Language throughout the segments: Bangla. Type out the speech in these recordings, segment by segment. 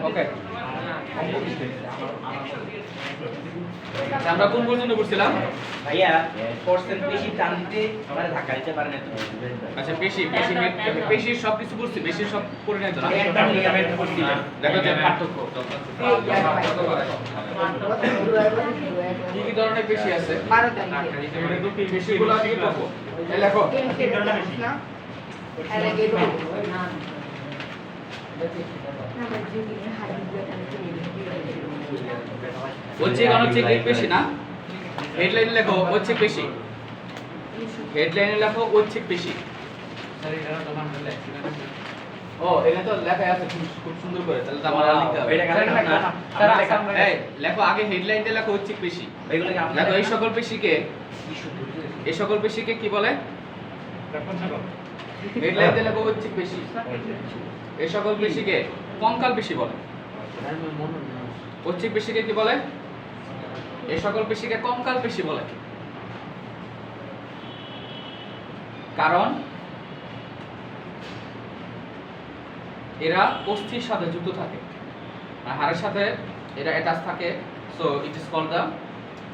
ওকে, আমরা কোন পর্যন্ত পড়ছিলাম? ভাইয়া পার্সেন্ট বেশি টান দিতে মানে ধাক্কা দিতে পারে না তো। আচ্ছা, পেশি সবকিছু পড়ছি, বেশি সব পড়ে নাই তো না? একটা লিগামেন্ট পড়ছি না। দেখো যে পার্থক্য কি কি ধরনের পেশি আছে, পেশিগুলো আগে দেখো। এই দেখো, ঐচ্ছিক পেশি না, হেডলাইনে লেখো ঐচ্ছিক পেশি, হেডলাইনে লেখো ঐচ্ছিক পেশি। ও, এটা তো লেখা আছে খুব সুন্দর করে, তাহলে তো আমার আর লিখতে হবে। এটা কেন না? এই লেখো আগে হেডলাইনে লেখো ঐচ্ছিক পেশি। এগুলো কি দেখো এই সকল পেশিকে কি বলে? হেডলাইনে লেখো ঐচ্ছিক পেশি। এই সকল পেশিকে কঙ্কাল পেশি বলে। ঐচ্ছিক পেশিকে কি বলে? এই সকল পেশিকে কঙ্কাল পেশি বলে। কারণ এরা অস্থির সাথে যুক্ত থাকে, আর হাড়ের সাথে এরা অ্যাটাচ থাকে, so it is called the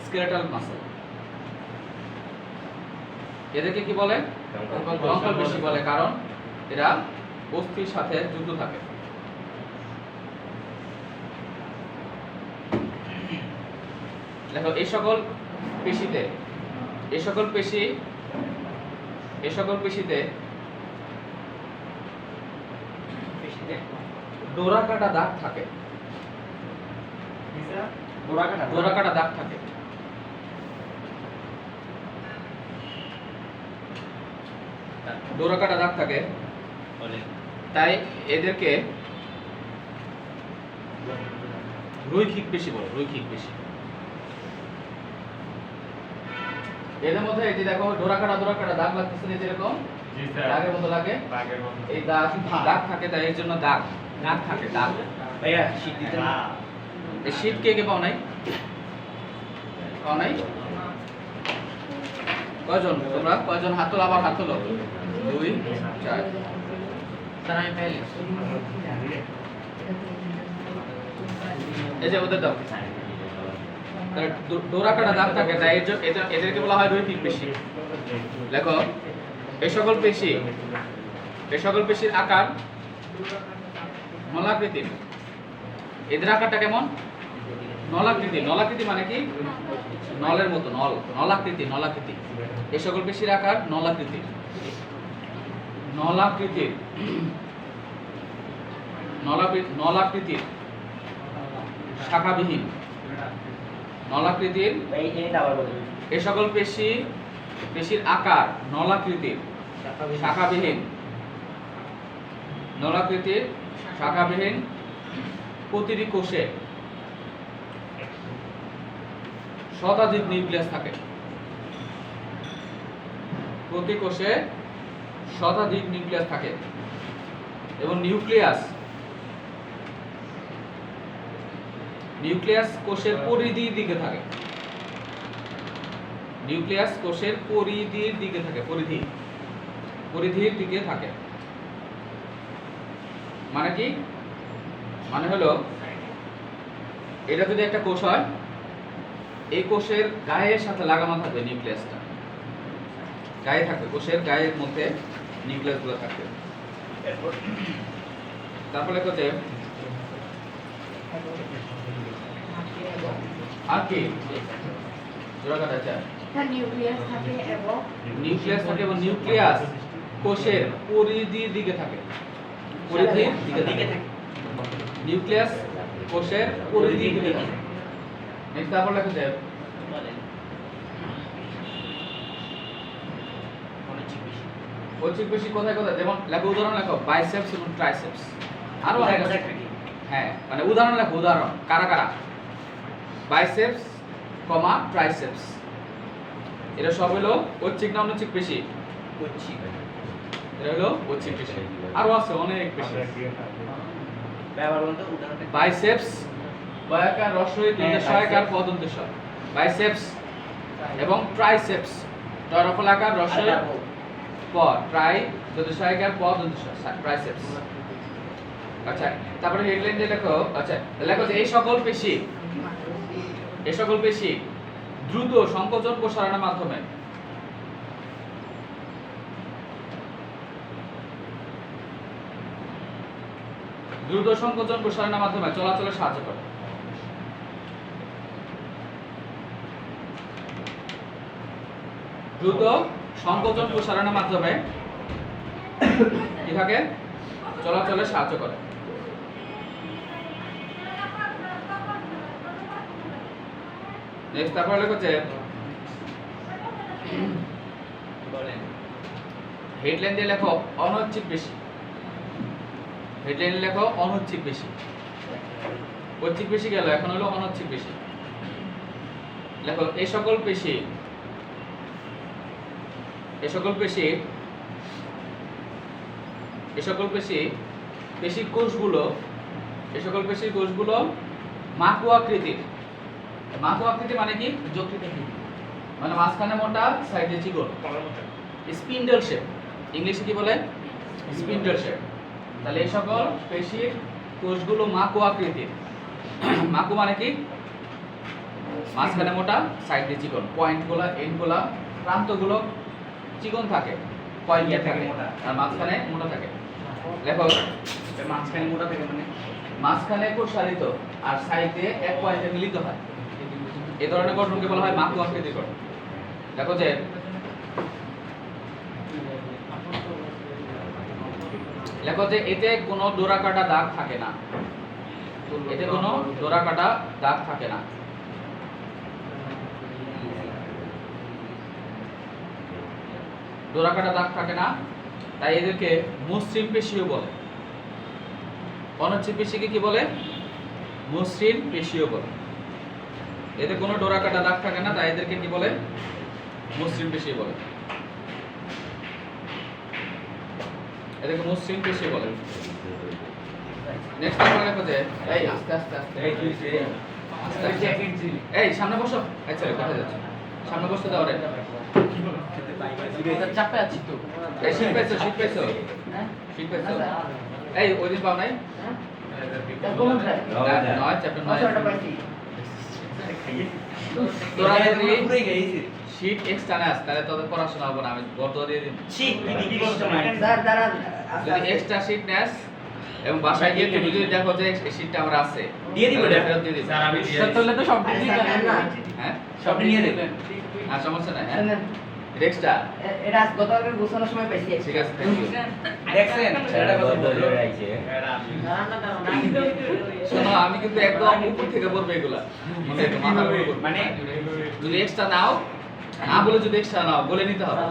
skeletal muscle. এদেরকে কি বলে? কঙ্কাল পেশি বলে, কারণ এরা অস্থির সাথে যুক্ত থাকে। দেখো এই সকল পেশিতে ডোরা কাটা দাগ থাকে। ডোরা কাটা দাগ থাকে। ডোরা কাটা দাগ থাকে, তাই এদেরকে রৈখিক পেশি বলে। রৈখিক পেশি এদের মধ্যে এই যে দেখো ডোরা কাটা দাগ লাগতেছে না, যেরকম দাগের মতো লাগে, এই দাগ থাকে, তাই এর জন্য দাগ থাকে। দাগ ভাইয়া শীত দিতে না। এই শীত কে পাও নাই? কয়জন তোমরা? কয়জন হাত তোলো, আবার হাত তোলো। 2 4 স্যার আমি পেলি। এই যে ওদের দাও, ডোরা কাটা দাগ থাকে, তাই এদেরকে বলা হয় রৈখিক পেশি। দেখো এই সকল পেশির আকার নলাকৃতির। এদের আকারটা কেমন? নলাকৃতি। নলাকৃতি মানে কি? নলের মতো, নলাকৃতি। এই সকল পেশির আকার নলাকৃতির। নলাকৃতির শাখাবিহীন। নলাকৃতির এই সকল পেশির আকার নলাকৃতির, শাখাবিহীন। নলাকৃতির শাখাবিহীন। প্রতিটি কোষে শতাধিক নিউক্লিয়াস থাকে। প্রতি কোষে শতাধিক নিউক্লিয়াস থাকে, এবং নিউক্লিয়াস কোষের পরিধির দিকে থাকে। নিউক্লিয়াস কোষের পরিধির দিকে থাকে। পরিধির দিকে থাকে মানে কি? মানে হলো এটা যদি একটা কোষ হয়, এই কোষের গায়ের সাথে লাগানো থাকবে নিউক্লিয়াসটা, গায়ে থাকবে, কোষের গায়ের মধ্যে নিউক্লিয়াসগুলো থাকবে। তারপরে লেখো যে আর কি জোড়া কাটা যায়, নিউক্লিয়াস থাকে এবং নিউক্লিয়াস কোষের পরিধির দিকে থাকে। পরিধির দিকে থাকে। নিউক্লিয়াস কোষের পরিধির দিকে থাকে। নেক্সট তারপর লেখা যায় ঐচ্ছিক পেশি কোথায় কোথায়, যেমন লেখো উদাহরণ লেখো বাইসেপস এবং ট্রাইসেপস। আরো অনেক আছে। হ্যাঁ, মানে উদাহরণ লেখো, উদাহরণ কারা কারা? বাইসেপস, ট্রাইসেপস, এটা সব হলো ঐচ্ছিক না অনৈচ্ছিক পেশি? ঐচ্ছিক। এটা হলো ঐচ্ছিক পেশি। আরো আছে অনেক পেশি। বাইসেপস বয়াকার রস্বই দন্তস্বয়কার পদন্তস্বয়, বাইসেপস, এবং ট্রাইসেপস টরফলাকার রস্বই প, ট্রাই দন্তস্বয়কার পদন্তস্বয়, ট্রাইসেপস। আচ্ছা তারপরে হেডলাইন দিয়ে লেখো, আচ্ছা লেখো যে এই সকল পেশি দ্রুত সংকোচন প্রসারণের মাধ্যমে চলাচলে সাহায্য করে। দ্রুত সংকোচন প্রসারণের মাধ্যমে কি থাকে? চলাচলে সাহায্য করে। নেক্সট তারপরে লেখো যে বলেন হেডলাইন দিয়ে লেখো অনৈচ্ছিক পেশি। হেডলাইন লেখো অনৈচ্ছিক পেশি। ঐচ্ছিক পেশি গেল, এখন হলো অনৈচ্ছিক পেশি। লেখো এই সকল পেশির কোষগুলো মাকু আকৃতির। মাকু আকৃতি মানে কি? যকৃত মানে মাঝখানে মোটা, সাইডে চিকন, স্পিন্ডল শেপ। ইংলিশে কি বলে? Spindle shape. তাহলে এই সকল পেশির কোষগুলো মাকু আকৃতির। মাকু মানে কি? মাঝখানে মোটা, সাইডে চিকন, পয়েন্টগুলো, এন্ডগুলো, প্রান্তগুলো চিকন থাকে, পয়েন্টে থাকে, আর মাঝখানে মোটা থাকে। দেখো মাঝখানে মোটা থাকে মানে মাঝখানে প্রসারিত আর সাইডে এক পয়েন্টে মিলিত হয়। এই ধরনের গঠনকে বলা হয় মাকু আকৃতির গঠন। দেখো যে লেখো যে এতে কোনো ডোরাকাটা দাগ থাকে না। এতে কোনো ডোরাকাটা দাগ থাকে না। ডোরাকাটা দাগ থাকে না, তাই এদেরকে মসৃণ পেশিও বলে। অনৈচ্ছিক পেশিকে কি বলে? মসৃণ পেশিও বলে। এতে কোনো ডোরাকাটা দাগ থাকে না, তাই এদেরকে কি বলে? মসৃণ পেশি বলে। এদেরকে মসৃণ পেশি বলে। নেক্সট আমরা লেখো যে এই আস্তে আস্তে এই সামনে বসো। আচ্ছা কোথায় যাচ্ছ? সামনে বসতে দাও রে। চাপে আছি তো এই শীত পেয়েছো? এই ওই দিন পাও নাই? নয় চ্যাপ্টার 9 তোরা যদি শীট এক্সট্রা আস তাহলে তোদের পড়াশোনা হবে না। আমি বর্ত দিয়ে দিন। যদি এক্সট্রা শীট নেস এবং বাসায় গিয়ে তুমি যদি দেখো যে এই শীটটা আমার আছে, দিয়ে দিব, ফেরত দিয়ে দিন। স্যার আমি তাহলে তো সব দিয়ে দিবেন না। হ্যাঁ সব নিয়ে দেবেন। আর সমস্যা নাই। হ্যাঁ এক্সট্রা এটা গতকাল গোছানোর সময় পাইছি। ঠিক আছে, থ্যাংক ইউ। দেখছেন ছেলেটা কথা বললো শোনো আমি কিন্তু একদম উপর থেকে বলবো এগুলা, মানে একদম মাথার উপর বলবো। মানে যদি এক্সট্রা নাও, না বলে যদি এক্সট্রা নাও বলে নিতে হবে।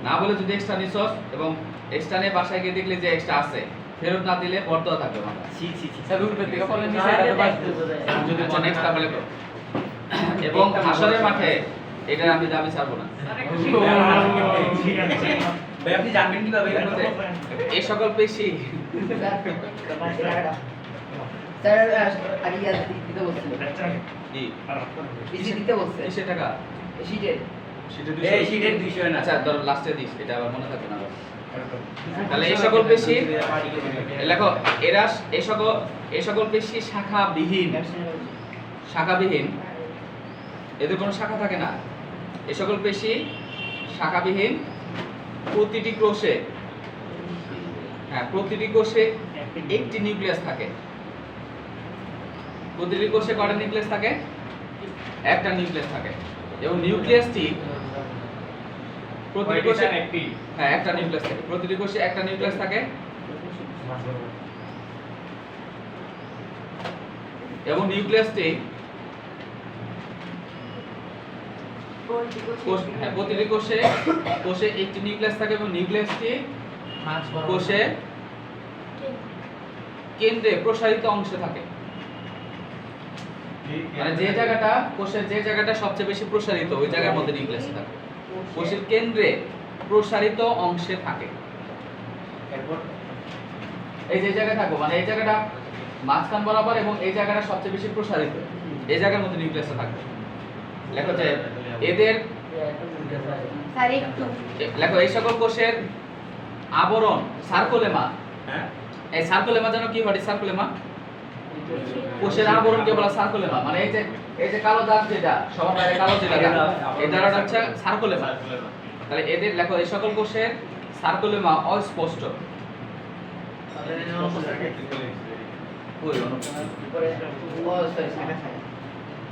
না বলে যদি এক্সট্রা নিছস এবং এক্সট্রা নিয়ে বাসায় গিয়ে দেখলে যে এক্সট্রা আছে, ফেরত না দিলে বর্তমান থাকবে মাথা। ছি স্যার উপরে থেকে বলেন নিচে এটা তো বাদ দিতে হবে। যদি মনে এক্সট্রা বলে তো। এবং হাসরের মাঠে এটা আমি দাবি ছাড়বো না। ভাই আপনি জানবেন কিভাবে এই সকল পেশি স্যার আগে দিতে বলছেন। কি পিসি দিতে বলছেন। কিসের টাকা? শীটের। শীটের এই শীটের 200 না আচ্ছা ধর লাস্টে দিস, এটা আবার মনে থাকবে না আবার। তাহলে এই সকল পেশি লেখো এরা এই সকল পেশি শাখাবিহীন, এদের কোনো শাখা থাকে না। এই সকল পেশি শাখাবিহীন, প্রতিটি কোষে একটি নিউক্লিয়াস থাকে। প্রতিটি কোষে কয়টা নিউক্লিয়াস থাকে? একটা নিউক্লিয়াস থাকে। এবং নিউক্লিয়াসটি প্রতিটি কোষে হ্যাঁ একটা নিউক্লিয়াস থাকে। প্রতিটি কোষে একটা নিউক্লিয়াস থাকে এবং নিউক্লিয়াসটি প্রতিটি কোষে একটি নিউক্লিয়াস থাকে এবং নিউক্লিয়াসটি কোষে কেন্দ্রে প্রসারিত অংশে থাকে। মানে যে জায়গাটা কোষের যে জায়গাটা সবচেয়ে বেশি প্রসারিত ওই জায়গার মধ্যে নিউক্লিয়াস থাকে। কোষের কেন্দ্রে প্রসারিত অংশে থাকে। এই যে জায়গায় থাকো মানে এই জায়গাটা মাঝখান বরাবর এবং এই জায়গাটা সবচেয়ে বেশি প্রসারিত, এই জায়গার মধ্যে নিউক্লিয়াসটা থাকবে। লেখো যে এদের স্যার একটু লেখো এই সকল কোষের আবরণ সার্কোলেমা। হ্যাঁ এই সার্কুলেমা জানো কি হয় সার্কুলেমা? কোষের আবরণকে বলা সার্কুলেমা, মানে এই যে কালো দাগ যেটা সবার বাইরে কালো যেটা এই দাগটা হচ্ছে সার্কুলেমা। তাহলে এদের লেখো এই সকল কোষের সার্কুলেমা অস্পষ্ট।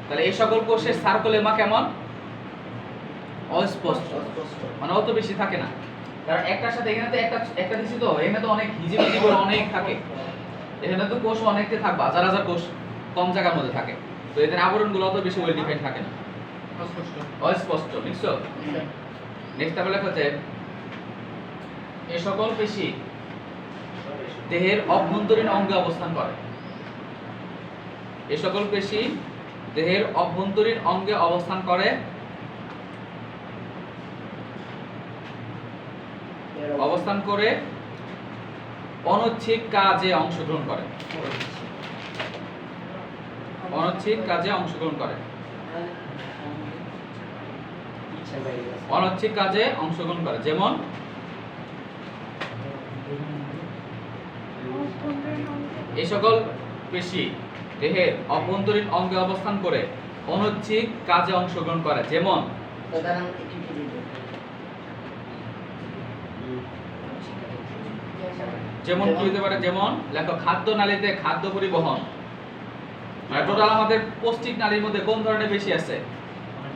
তাহলে এই সকল কোষের সার্কুলেমা কেমন? অস্পষ্ট, মানে অত বেশি থাকে না। কারণ একটার সাথে এখানে তো একটা দিছি, তো এখানে তো অনেক হিজিবিজি করে অনেক থাকে, এখানে তো কোষ অনেকটা থাকবে, হাজার হাজার কোষ কম জায়গার মধ্যে থাকে, তো এদের আবরণগুলো অত বেশি ওয়েল ডিফাইন্ড থাকে না, অস্পষ্ট। বুঝছো? নেক্সট তাহলে হচ্ছে এই সকল পেশি দেহের অভ্যন্তরীণ অঙ্গে অবস্থান করে। এই সকল পেশি দেহের অভ্যন্তরীণ অঙ্গে অবস্থান করে, অনৈচ্ছিক কাজে অংশগ্রহণ করে, অনৈচ্ছিক কাজে অংশগ্রহণ করে, অনৈচ্ছিক কাজে অংশগ্রহণ করে। যেমন এই সকল পেশি দেহের অভ্যন্তরীণ অঙ্গে অবস্থান করে অনৈচ্ছিক কাজে অংশগ্রহণ করে। যেমন যেমন কি হতে পারে? যেমন লেখো খাদ্য নালীতে খাদ্য পরিবহন, মানে টোটাল আমাদের পৌষ্টিক নালীর মধ্যে কোন ধরনের পেশি আছে?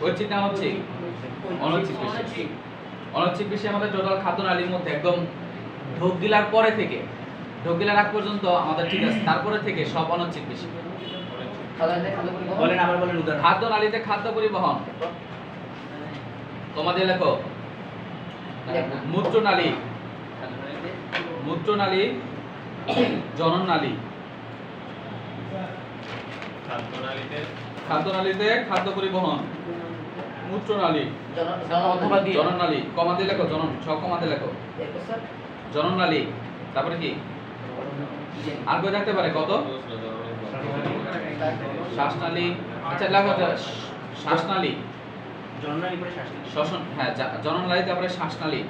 ঐচ্ছিক না অনৈচ্ছিক? অনৈচ্ছিক পেশি। অনৈচ্ছিক পেশি আমাদের টোটাল খাদ্য নালীর মধ্যে একদম ঢোক গিলার পরে থেকে ঢোক গিলার আগ পর্যন্ত আমাদের ঠিক আছে, তারপরে থেকে সব অনৈচ্ছিক পেশি। বলেন, আবার বলেন উদাহরণ। খাদ্য নালীতে খাদ্য পরিবহন, তোমাদের লেখো মূত্রনালী, মূত্রনালী, জননালী। খাদ্যনালীতে খাদ্য পরিবহন, মূত্রনালী, জননালী, কমাতে লেখো, জনন সব কমাতে লেখো, জননালী। তারপরে কি আর কই থাকতে পারে? কত? শ্বাসনালী। আচ্ছা লেখো শ্বাসনালী, জননালী পরে শ্বাসনালী, শ্বসন, হ্যাঁ জননালী, তারপরে শ্বাসনালী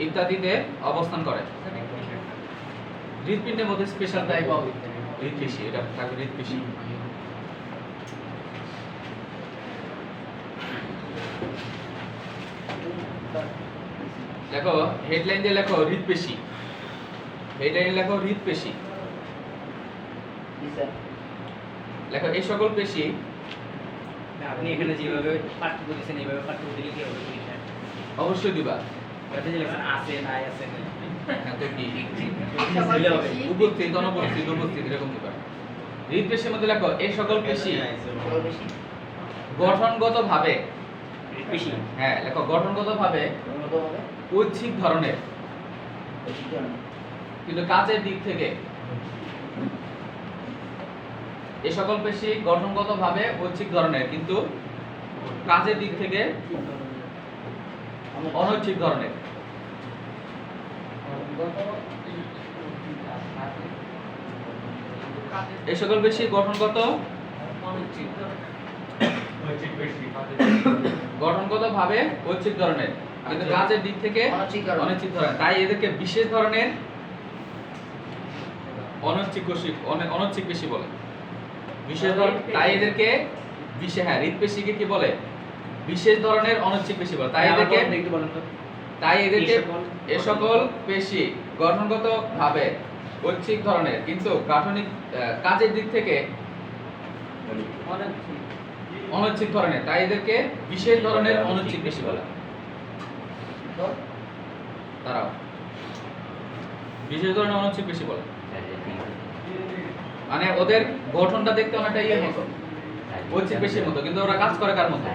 ইত্যাদিতে অবস্থান করে। হৃৎপিণ্ডের মধ্যে স্পেশাল টাইপ অফ হৃৎপেশি, এটা থাকবে হৃৎপেশি। দেখো হেডলাইন দিয়ে লেখো হৃৎপেশি, হেডলাইনে লেখো হৃৎপেশি। লেখো এই সকল পেশি। আপনি এখানে যেভাবে পাঠ্য দিয়েছেন এইভাবে পাঠ্য দিলে কি হবে? অবশ্যই দিবা। এটা যে লেখছেন আছে নাই আছে নাই, হ্যাঁ তো কি দিলে হবে। উপস্থিত, অনুপস্থিত, উপস্থিত এরকম দিবা। হৃৎপেশির মধ্যে লেখো এই সকল পেশি গঠনগতভাবে, পেশি, হ্যাঁ লেখো গঠনগতভাবে ঐচ্ছিক ধরনের, কিন্তু কাজের দিক থেকে এই সকল পেশি গঠনগতভাবে ঐচ্ছিক ধরনের, কিন্তু কাজের দিক থেকে অনৈচ্ছিক ধরনের। এই সকল পেশি গঠনগত গঠনগতভাবে ঐচ্ছিক ধরনের, কিন্তু কাজের দিক থেকে অনৈচ্ছিক ধরনের। তাই এদেরকে বিশেষ ধরনের অনৈচ্ছিক পেশি বলে। বিশেষ ধরনের, তাই এদেরকে বিশেষ, হ্যাঁ হৃৎপেশিকে কি বলে? বিশেষ ধরনের অনৈচ্ছিক পেশি বলে। তাই এদেরকে এ সকল পেশি গঠনগতভাবে ঐচ্ছিক ধরনের, কিন্তু গাঠনিক কাজের দিক থেকে অনৈচ্ছিক ধরনের। তাই এদেরকে বিশেষ ধরনের অনৈচ্ছিক পেশি বলে। তারাও বিশেষ ধরনের অনৈচ্ছিক পেশি বলে, মানে ওদের গঠনটা দেখতে অনেকটা ইয়ের মতো, ঐচ্ছিক পেশির মতো, কিন্তু ওরা কাজ করে কার মতো?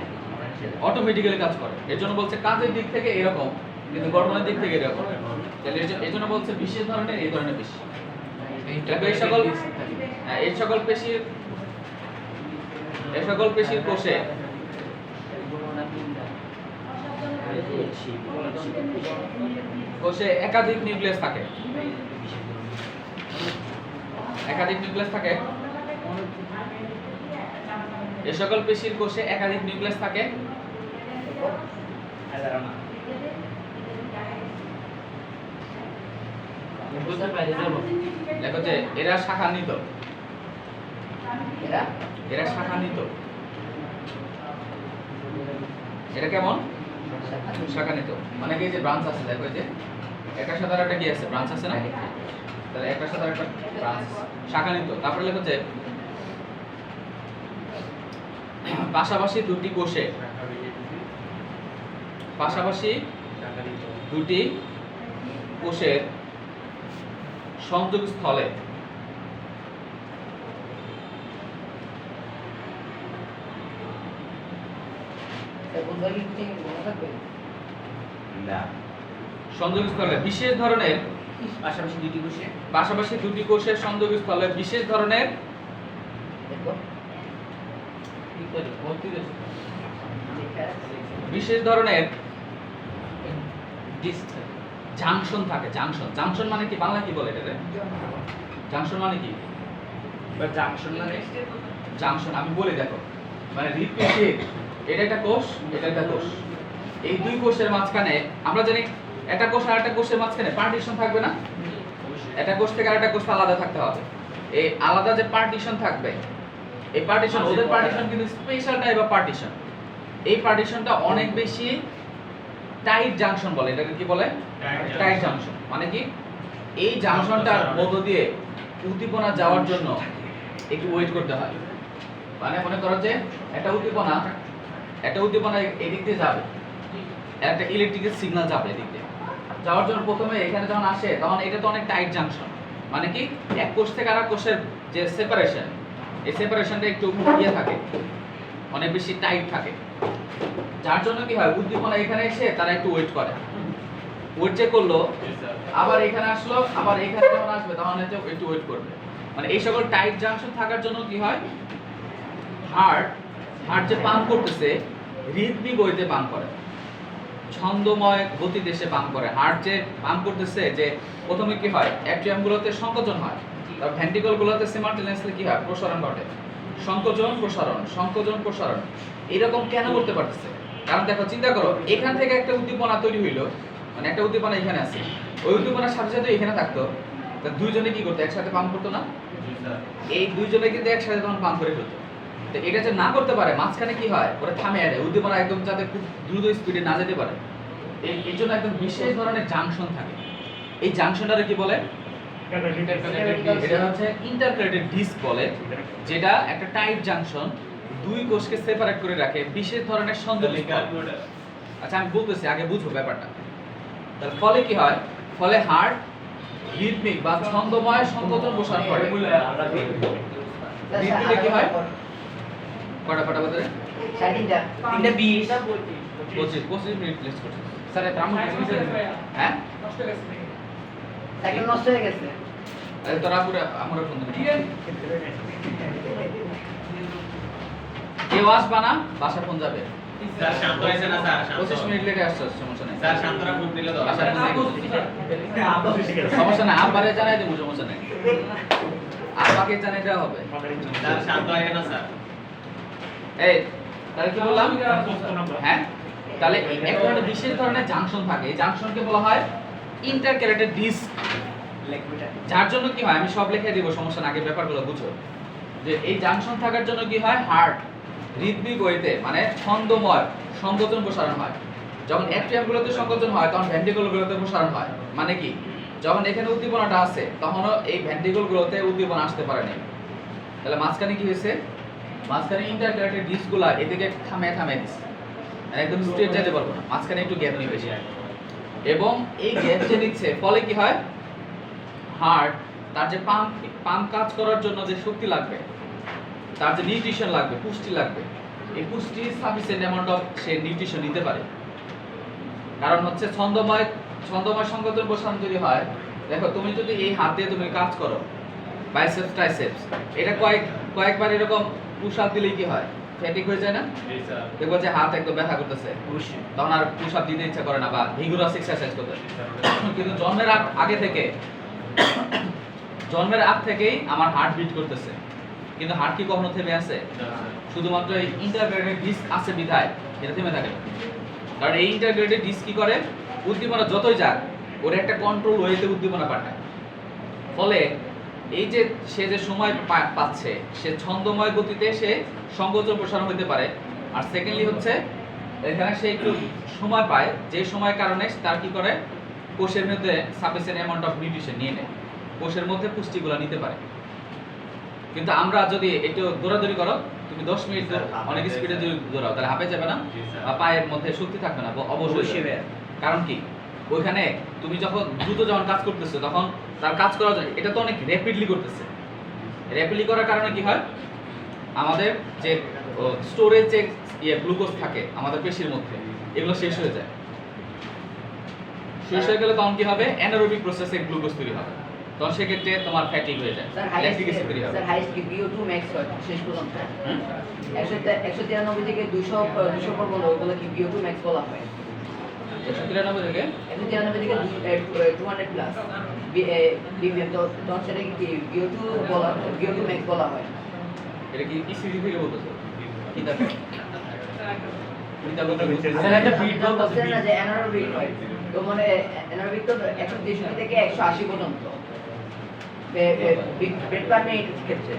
অটোমেটিক্যালি কাজ করে। এর জন্য বলছে কাজের দিক থেকে এরকম, কিন্তু গঠনের দিক থেকে এরকম। তাহলে এই জন্য বলছে বিশেষ ধরনের এই ধরনের পেশি। এই সকল পেশির কোষে একাধিক নিউক্লিয়াস থাকে, একাধিক নিউক্লিয়াস থাকে। এই সকল পেশির কোষে একাধিক নিউক্লিয়াস থাকে। বুঝতে পারি যাব লেখো যে এরা শাখান্বিত, এরা এরা শাখান্বিত। এটা কেমন? শাখান্বিত মানে কি যে ব্রাঞ্চ আছে, দেখো এই যে একটা সাথে আরেকটা কি আছে, ব্রাঞ্চ আছে না? তাহলে একটা সাথে আরেকটা ব্রাঞ্চ শাখান্বিত। তারপরে লেখো যে পাশাপাশি দুটি কোষে, পাশাপাশি দুটি কোষের সংযোগ স্থলে বন্ধুরা কি মনে থাকবে? না সংযোগ স্থলে বিশেষ ধরনের, পাশাপাশি দুটি বসে পাশাপাশি দুটি কোষের সংযোগ স্থলে বিশেষ ধরনের দেখো কি করে ভর্তি দেশ লেখা আছে। বিশেষ ধরনের ডিস্ক জাংশন থাকে। জাংশন, জাংশন মানে কি, বাংলা কি বলে এটাকে? জাংশন মানে কি? বা জাংশন মানে জাংশন আমি বলি, দেখো মানে হৃৎপিণ্ডের এটা একটা কোষ, এটা একটা কোষ, এই দুই কোষের মাঝখানে আমরা জানি একটা কোষ আর একটা কোষের মাঝখানে পার্টিশন থাকবে না? একটা কোষ থেকে আরেকটা কোষ আলাদা থাকতে হবে। এই আলাদা যে পার্টিশন থাকবে, এই পার্টিশন, ওদের পার্টিশন কিন্তু স্পেশাল টাইপ অফ পার্টিশন। এই পার্টিশনটা অনেক বেশি টাইট জাংশন বলে, এটাকে কি বলে? Tight junction. মানে কি এই জাংশনটার মধ্য দিয়ে উদ্দীপনা যাওয়ার জন্য একটু ওয়েট করতে হয়। মানে মনে করো যে একটা উদ্দীপনা এদিক দিয়ে যাবে, একটা ইলেকট্রিক্যাল সিগন্যাল যাবে এদিক দিয়ে যাওয়ার জন্য প্রথমে এখানে যখন আসে তখন এটা তো অনেক টাইট জাংশন। মানে কি এক কোষ থেকে আরেক কোষের যে সেপারেশন, এই সেপারেশনটা একটু ইয়ে থাকে, অনেক বেশি টাইট থাকে। যার জন্য কি হয়, উদ্দীপনা এখানে এসে তারা একটু ওয়েট করে, ওয়েট যে করলো আবার এখানে আসলো, আবার এখানে যখন আসবে তখন একটু ওয়েট করবে। মানে এই সকল টাইট জাংশন থাকার জন্য কি হয়, হার্ট যে পাম্প করতেছে রিদমিক গতিতে পাম্প করে, ছন্দময় গতিতে সে পাম্প করে। হার্ট যে পাম্প করতেছে, যে প্রথমে কি হয়, অ্যাট্রিয়ামগুলোতে সংকোচন হয়, তার ভেন্ট্রিকলগুলোতে সিমালটেনিয়াসলি কি হয়, প্রসারণ ঘটে, সংকোচন প্রসারণ, সংকোচন প্রসারণ। এরকম কেন করতে পারতেছে? কারণ দেখো, চিন্তা করো, এখান থেকে একটা উদ্দীপনা তৈরি হইলো, মানে একটা উদ্দীপনা এখানে আছে, ওই উদ্দীপনার সাথে সাথে এখানে থাকতো, তা দুইজনে কি করতো, একসাথে পাম্প করতো না? এই দুইজনে কিন্তু একসাথে তখন পাম্প করে ফেলতো। তো এটা যে না করতে পারে, মাঝখানে কি হয়, ওরা থামে দেয়, উদ্দীপনা একদম যাতে খুব দ্রুত স্পিডে না যেতে পারে, এই জন্য একদম বিশেষ ধরনের জাংশন থাকে। এই জাংশনটারে কি বলে? এটা হচ্ছে ইন্টারক্যালেটেড ডিস্ক বলে, যেটা একটা টাইট জাংশন, দুই কোষকে সেপারেট করে রাখে বিশেষ ধরনের সংযোগ। আচ্ছা আমি বলতেছি, আগে বুঝো ব্যাপারটা। তার ফলে কি হয়, ফলে হার্ট রিদমিক বা ছন্দময় সংকোচন প্রসারণ করে। রিদমিকে কি হয়, কটা কটা বাজে? 3:30 তিনটা 20 25 মিনিট প্লেস করছে স্যার এটা আমার হ্যাঁ। সাইকেল নষ্ট হয়ে গেছে। আরে তোরা পুরো আমরা ফোন দিবি, কেউ আসবা না, বাসা ফোন যাবে। স্যার শান্ত হয়েছে না স্যার? 25 মিনিট লেটে আসছো, সমস্যা নেই। স্যার শান্তরা ফোন দিলে তো বাসা ফোন দিয়ে সমস্যা নাই, আব্বারে জানাই দেবো, সমস্যা নেই, আব্বাকে জানাই দেওয়া হবে। স্যার শান্ত হয়ে না স্যার? এই তাহলে কি বললাম? হ্যাঁ, তাহলে এক ধরনের বিশেষ ধরনের জাংশন থাকে, এই জাংশনকে বলা হয় ইন্টারক্যালেটেড ডিস্ক। যার জন্য কি হয়, আমি সব লিখে দিব, সমস্যা না, আগে ব্যাপারগুলো বুঝো। যে এই জাংশন থাকার জন্য কি হয়, হার্ট রিদমিক গতিতে মানে ছন্দময় সংকোচন প্রসারণ হয়। যখন অ্যাট্রিয়ামগুলোতে সংকোচন হয় তখন ভেন্ট্রিকলগুলোতে প্রসারণ হয়। মানে কি, যখন এখানে উদ্দীপনাটা আছে তখনও এই ভেন্ট্রিকলগুলোতে উদ্দীপনা আসতে পারে না। তাহলে মাঝখানে কি হয়েছে, মাঝখানে ইন্টারক্যালেটেড ডিস্কগুলো এদিকে থামে দিচ্ছে, একদম স্ট্রেট যেতে পারবো না, মাঝখানে একটু গ্যাপ নিয়ে বেশি। এবং এই গ্যাপ যে নিচ্ছে ফলে কি হয়, হার্ট তার যে পাম্প কাজ করার জন্য যে শক্তি লাগবে, তার যে নিউট্রিশন লাগবে, পুষ্টি লাগবে, এই পুষ্টি sufficient amount of say nutrition নিতে পারে। কারণ হচ্ছে ছন্দময় সংকোচন প্রসারণ যদি হয়, দেখো তুমি যদি এই হাত দিয়ে তুমি কাজ করো, বাইসেপস ট্রাইসেপস, এটা কয়েকবার এরকম পুশ আপ দিলেই কি হয়, ফ্যাটিক হয়ে যায় না? দেখবো যে হাত একদম ব্যথা করতেছে, তখন আর পুশ আপ দিতে ইচ্ছা করে না বা ভিগোরাস এক্সারসাইজ করতে। কিন্তু জন্মের আগ থেকেই আমার হার্ট বিট করতেছে, কিন্তু হার্ট কি কখনো থেমে আছে? শুধুমাত্র এই ইন্টারক্যালেটেড ডিস্ক আছে বিধায় এটা থেমে থাকে। কারণ এই ইন্টারক্যালেটেড ডিস্ক কি করে, উদ্দীপনা যতই যাক ওর একটা কন্ট্রোল ওয়েতে উদ্দীপনা পাঠায়। ফলে এই যে সে যে সময় পাচ্ছে সে ছন্দময় গতিতে সে সংকোচন প্রসারণ হতে পারে। আর সেকেন্ডলি হচ্ছে এখানে সে একটু সময় পায়, যে সময়ের কারণে তার কি করে কোষের মধ্যে সাফিসিয়েন্ট অ্যামাউন্ট অফ নিউট্রিশন নিয়ে নেয়, কোষের মধ্যে পুষ্টিগুলো নিতে পারে। কিন্তু আমরা যদি একটু দৌড়াদৌড়ি করো, তুমি 10 মিনিট অনেক স্পিডে যদি দৌড়াও তাহলে হাঁপে যাবে না, বা পায়ের মধ্যে শক্তি থাকবে না, অবশ্যই। কারণ কি ওইখানে তুমি যখন দ্রুত যখন কাজ করতেছো তখন তার কাজ করার জন্য এটা তো অনেক র্যাপিডলি করতেছে। র্যাপিডলি করার কারণে কি হয়, আমাদের যে স্টোরেজ যে গ্লুকোজ থাকে আমাদের পেশির মধ্যে এগুলো শেষ হয়ে যায়। শেষ হয়ে গেলে তখন কি হবে, অ্যানারোবিক প্রসেসে গ্লুকোজ তৈরি হবে, তখন সেক্ষেত্রে তোমার ফ্যাটিক হয়ে যায়, ল্যাকটিক অ্যাসিড তৈরি হবে। স্যার হাইস্ট কি VO2 max হয় শেষ পর্যন্ত 193 থেকে 200 পর্যন্ত ওগুলো কি VO2 max বলা হয়। 193 থেকে 193 থেকে 200 প্লাস BPM তো তখন সেটা কি VO2 বলা VO2 max বলা হয়। এটা কি ইসিজি থেকে বলতেছো? কি দেখো স্যার একটা বিট বলতেছেন না যে অ্যানারোবিক হয়, তো মানে অ্যানারোবিক তো 163 থেকে 180 পর্যন্ত বেড পার মিনিট ক্ষেত্রে।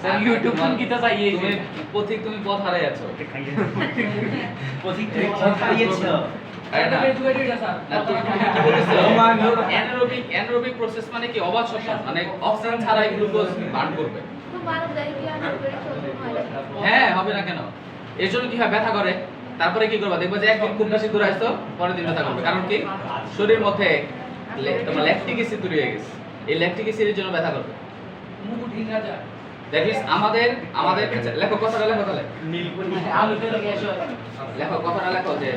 স্যার ইউটিউব কোন কিতা চাইয়ে তুমি পথিক, তুমি পথ হারিয়ে আছো। পথিক তুমি কি চাইয়েছো? না, তুমি কি বলতেছো? অ্যানারোবিক প্রসেস মানে কি অবাধ শ্বসন, মানে অক্সিজেন ছাড়াই গ্লুকোজ বার্ন করবে। হ্যাঁ, হবে না কেন? এর জন্য কি হয়, ব্যথা করে, তারপরে কি করবা, দেখবা যে একদিন খুব বেশি দূর আসছো, পরের দিন ব্যথা করবে। কারণ কি, শরীরের মধ্যে তোমার ল্যাকটিক অ্যাসিড তৈরি হয়ে গেছে, এই ল্যাকটিক অ্যাসিডের জন্য ব্যথা করবে। দ্যাট মিন্স আমাদের লেখো কথাটা, লেখো তাহলে লেখো কথাটা, লেখো যে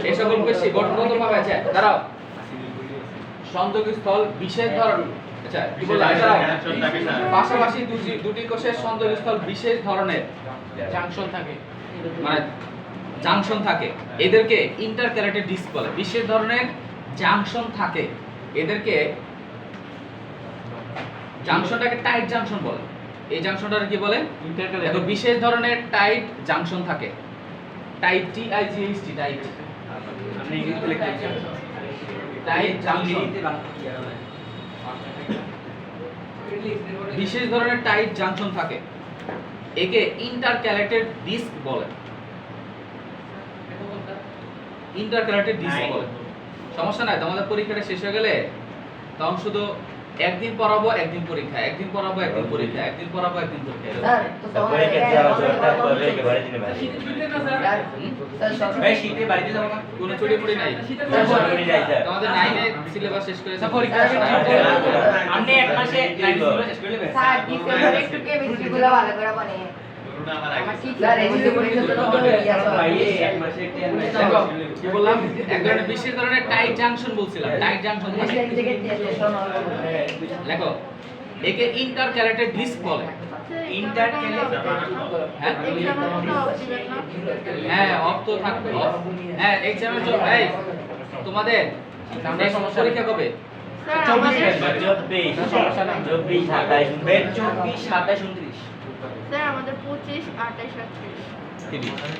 এই সকল পেশি গঠনগতভাবে আছে। দাঁড়াও, সংযোগস্থল বিশেষ ধরন, আচ্ছা কি বললাম, পাশাপাশি দুটি কোষের সংযোগস্থল বিশেষ ধরনের জাংশন থাকে, মানে জাংশন থাকে, এদেরকে ইন্টারক্যালেটেড ডিস্ক বলে। বিশেষ ধরনের জাংশন থাকে, এদেরকে জাংশনটাকে টাইট জাংশন বলে। এই জাংশনটাকে কি বলে, দেখো বিশেষ ধরনের টাইট জাংশন থাকে, টাইট TIGHT, টাইট আপনি ইংরেজিতে লিখতে টাইট জাংশন, বিশেষ ধরনের টাইট জাংশন থাকে, একে ইন্টারক্যালেটেড ডিস্ক বলে। ইন্টারক্যালেটেড ডিস্ক বলে। সমস্যা নাই, তোমাদের পরীক্ষাটা শেষ হয়ে গেলে তখন শুধু একদিন পড়াবো একদিন পরীক্ষা, একদিন পড়াবো একদিন পরীক্ষা, একদিন পড়াবো একদিন পরীক্ষা। স্যার তো তখন ভাই শীতে বাড়িতে যাব না, কোনো ছুটি পড়ি নাই, তোমাদের 9 এ সিলেবাস শেষ করেছে, পরীক্ষা আপনি এক মাসে শেষ করে নেবেন। স্যার ডিসেম্বরে একটু কেমিস্ট্রি গুলো ভালো করে বানিয়ে স্যার এই যে পরীক্ষা তো ভাই এক মাসে একটু দেখো কি বললাম, এক ধরনের বিশেষ ধরনের টাইট জাংশন বলছিলাম, টাইট জাংশন থাকে। থেকে টেস্টেশন দেখো একে ইন্টারক্যালেটেড ডিস্ক বলে। হ্যাঁ হ্যাঁ, অফ তো থাকবে, অফ। হ্যাঁ, এক্সামের জন্য এই তোমাদের পরীক্ষা কবে? 24 সমস্যা না, 24 27 29 স্যার আমাদের 25 28 30। 29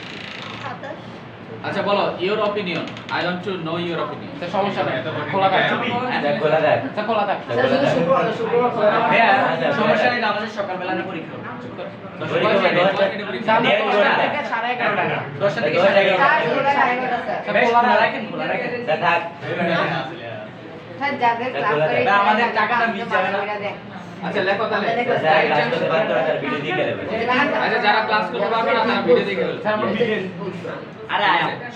আচ্ছা বলো your opinion, I want to know your opinion. Sir সমস্যা নাই, খোলা থাক, খোলা থাক। স্যার খোলা থাক। স্যার শুধু শুক্রবার খোলা রাখবেন। হ্যাঁ সমস্যা নাই, আমাদের সকালবেলা না পরীক্ষা হবে। 10টা থেকে 11:30, 10টা থেকে 11:30। স্যার খোলা রাখবেন স্যার। স্যার খোলা রাখেন, খোলা রাখেন। স্যার থাক। স্যার যাদের ক্লাস করে না, আমাদের টাকাটা মিস যাবে না। আচ্ছা লেখো তাহলে। স্যার ক্লাস করতে পারতো না, স্যার ভিডিও দিয়ে গেলেন। আচ্ছা যারা ক্লাস করতে পারবে না তারা ভিডিও দেখে ফেলবে। স্যার আমরা আরে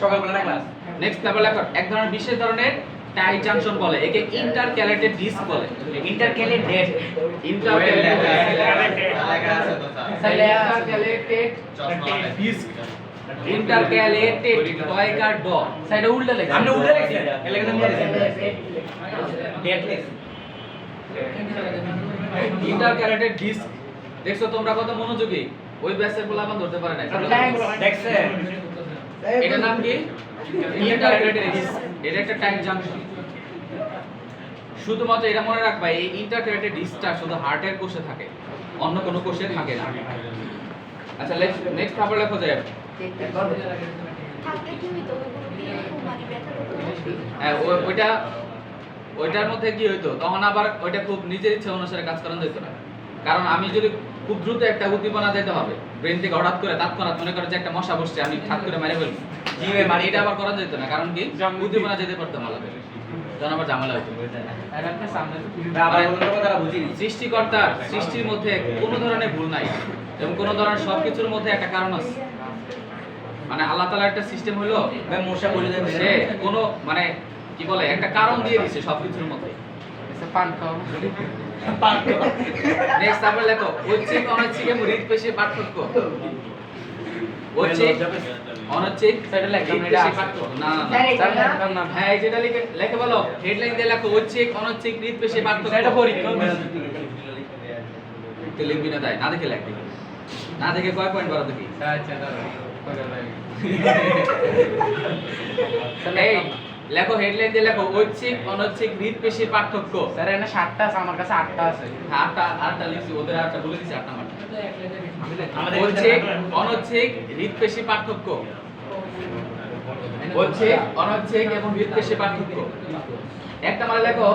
সকালবেলা না ক্লাস। নেক্সট তারপর লেখো এক ধরনের বিশেষ ধরনের টাইট জাংশন বলে, একে ইন্টারক্যালেটেড ডিস্ক বলে। ইন্টারক্যালেটেড ইন্টারক্যালেটেড ডিস্ক ইন্টারক্যালেটেড টয়কার ড সাইডে উল্টা লেখা, আপনি উল্টা লিখছেন, এর লেখা তো মিলে গেছে ডেট লেখ। Intercalated disc. দেখছো তোমরা কত মনোযোগী, ওই ব্যাচের বলে আমার ধরতে পারে না। দেখছেন এটার নাম কি? Intercalated disc. এটা একটা টাইট জাংশন। শুধুমাত্র এটা মনে রাখবা, এই ইন্টারক্যালেটেড ডিস্কটা শুধু হার্টের কোষে থাকে, অন্য কোনো কোষে থাকে না। আচ্ছা নেক্সট তারপর লেখো যে থাকলে কি হইতো ওইগুলো কি খুব মানে ব্যথা করতো? হ্যাঁ ওইটা ওইটার মধ্যে কি হইতো তখন আবার ওইটা খুব নিজের ইচ্ছা অনুসারে কাজ করানো যেত না। কারণ আমি যদি খুব দ্রুত একটা উদ্দীপনা দিতে হবে ব্রেন থেকে হঠাৎ করে তৎক্ষণাৎ মনে করে যে একটা মশা বসছে আমি ঠাট করে মেরে ফেলবো জিমে মারি, এটা আবার করা যেত না। কারণ কি উদ্দীপনা যেতে পারতাম আলাদা, তখন আবার ঝামেলা হইতো। সৃষ্টিকর্তার সৃষ্টির মধ্যে কোনো ধরনের ভুল নাই এবং কোনো ধরনের সবকিছুর মধ্যে একটা কারণ আছে। মানে আল্লাহ তাআলার একটা সিস্টেম হলো মশা বলে দেন সে কোনো মানে কি বলে একটা কারণ দিয়ে দিয়েছে সবকিছুর মধ্যে। নেক্সট আমরা লেখো ঐচ্ছিক অনৈচ্ছিক এবং হৃদপেশির পার্থক্য। ঐচ্ছিক অনৈচ্ছিক সেটা লেখো, হৃদপেশির এটা আছে। পার্থক্য। না না স্যার, না হ্যাঁ এই যেটা লিখে লেখে বলো হেডলাইন দিয়ে লেখো ঐচ্ছিক অনৈচ্ছিক হৃদপেশির পার্থক্য। এটা পরীক্ষা তো লিখবি না তাই না দেখে লেখ দেখি না দেখে কয় পয়েন্ট বলো দেখি। এই লেখো হেডলাইন দিয়ে লেখো ঐচ্ছিক অনৈচ্ছিক হৃদপেশির পার্থক্য। স্যার এখানে 7টা আছে, আমার কাছে 8টা আছে। আটটা লিখছি, ওদের আটটা বলে দিছি, 8 নাম্বার। ঐচ্ছিক অনৈচ্ছিক হৃদপেশির পার্থক্য। ঐচ্ছিক অনৈচ্ছিক এবং হৃদপেশির পার্থক্য। একটা মানে লেখো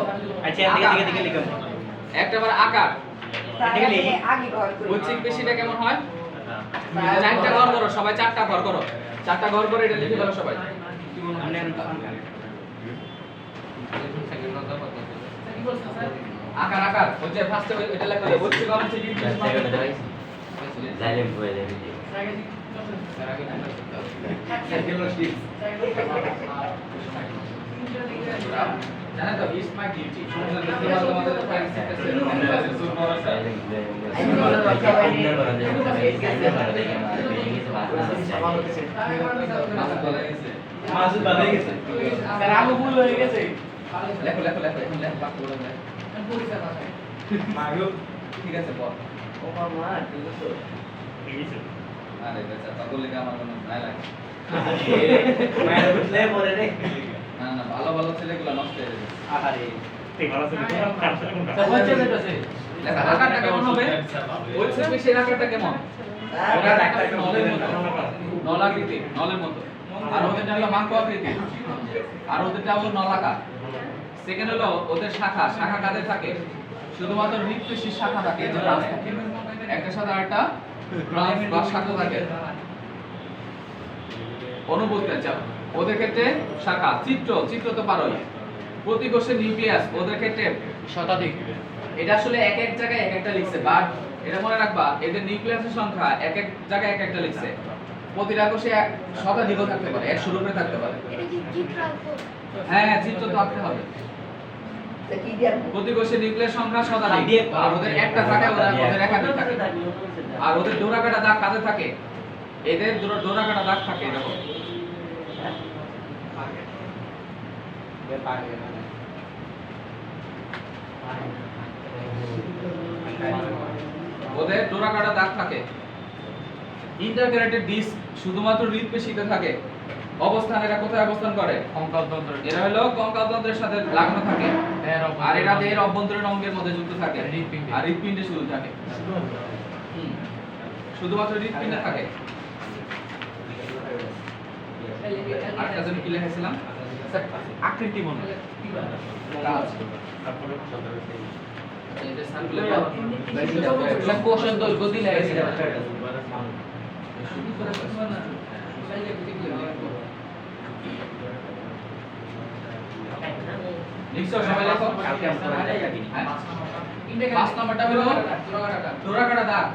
আচ্ছা এদিকে লিখো। একটা মানে আকার। আগে ঘর করি। ঐচ্ছিক পেশিটা কেমন হয়? 4টা ঘর করো, সবাই 4টা ঘর করো। 4টা ঘর করে এটা লিখে ফেলো সবাই। আকার আকার হচ্ছে ফার্স্টে এটা লেখা হবে ঐচ্ছিক অনৈচ্ছিক হৃদপেশির পার্থক্য। জালিম করে দেবে জানা তো ইজ মাই ডিউটি। তোমাদের ফাইল মাসুদ বানাই গেছে। স্যার আমু ভুল হয়ে গেছে। লেখো লেখো লেখো এখন লেখো বাক্য বলে দেয়। ঠিক আছে বল। ও মামা ঠিক আছে। আরে বেটা তখন লিখে আমার কোনো ভয় লাগে। মায়ের বুঝলে পরে রে। না না ভালো ভালো ছেলেগুলো নষ্ট হয়ে যাবে। আরে লেখা আকারটা কেমন হবে? ঐচ্ছিক পেশির আকারটা কেমন? ওরা একটা নলের মতো, নলাকৃতি, নলের মতো। আর ওদেরটা হলো মাংস আকৃতি। আর ওদেরটা হলো নলাকার। সেকেন্ড হলো ওদের শাখা, শাখা কাদের থাকে? শুধুমাত্র হৃদপেশির শাখা থাকে, যে ব্রাঞ্চ থাকে। একটা সাথে আরেকটা ব্রাঞ্চ বা শাখা থাকে। অনুভূতি আচ্ছা ওদের ক্ষেত্রে শাখা, চিত্র তো পারোই। প্রতিকোষের নিউক্লিয়াস ওদের ক্ষেত্রে শতাধিক। এটা আসলে এক এক জায়গায় এক একটা লিখছে, বাট এটা মনে রাখবা এদের নিউক্লিয়াসের সংখ্যা এক এক জায়গায় এক একটা লিখছে। প্রতিটা কোষে শতাধিকও থাকতে পারে, 100 উপরে থাকতে পারে। এটা কি চিত্র আঁকবো? হ্যাঁ চিত্র তো আঁকতে হবে। তা কি দিয়ে প্রতি কোষে নিউক্লিয়াস সংখ্যা শতাধিক, আর ওদের একটা থাকে, ওদের একাধিক থাকে। আর ওদের ডোরাকাটা দাগ কাদের থাকে? এদের ডোরাকাটা দাগ থাকে এরকম। ওদের ডোরাকাটা দাগ থাকে। ইন্টারক্যারেটেড ডিস্ক শুধুমাত্র হৃদপেশিতে থাকে। অবস্থান এরা কোথায় অবস্থান করে? কঙ্কালতন্ত্র। এরা হলো কঙ্কালতন্ত্রের সাথে লাগানো থাকে। আর এরা দেহের অভ্যন্তরীণ অঙ্গের মধ্যে যুক্ত থাকে। হৃৎপিণ্ডে। আর হৃৎপিণ্ডে শুধু থাকে। শুধুমাত্র হৃৎপিণ্ডে থাকে। আরেকটা যেন কি লিখেছিলাম? আকৃতি মনে হয়। এটা সার্কুলার কোষের দৈর্ঘ্য দিলে লিখছো সবাই লেখো। হ্যাঁ? 5 নাম্বারটা হলো ডোরাকাটা দাগ।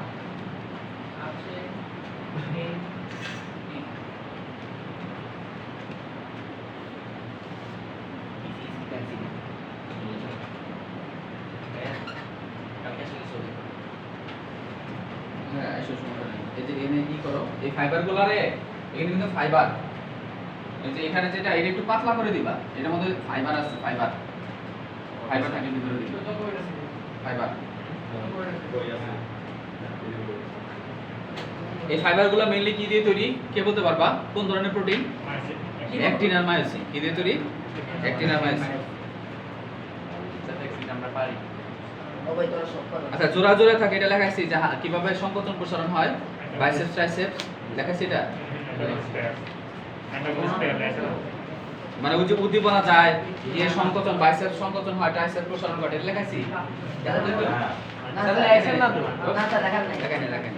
হ্যাঁ, এসো সমস্যা নেই। এই যে এনে কি করো? এই ফাইবারগুলারে এখানে কিন্তু ফাইবার। এই যে এখানে যেটা এটা একটু পাতলা করে দিবা। এটার মধ্যে ফাইবার আছে, ফাইবার থাকে ভিতরে দিবা। ফাইবার। এই ফাইবারগুলো মেইনলি কি দিয়ে তৈরি? কে বলতে পারবা? কোন ধরনের প্রোটিন? অ্যাক্টিন আর মায়োসিন। কি দিয়ে তৈরি? অ্যাক্টিন আর মায়োসিন। আমরা পারি। ওই তোরা সব করো। আচ্ছা জোড়া জোড়া থাকে এটা লেখাইছি যে কিভাবে সংকোচন প্রসারণ হয়, বাইসেপস ট্রাইসেপস লেখাইছি এটা। মানে ওই যে উদ্দীপনা যায়, ইয়ে সংকোচন, বাইসেপস সংকোচন হয়, ট্রাইসেপস প্রসারণ ঘটে, এটা লেখাইছি? না স্যার লেখেন না তো না স্যার লেখেন নাই লেখেন।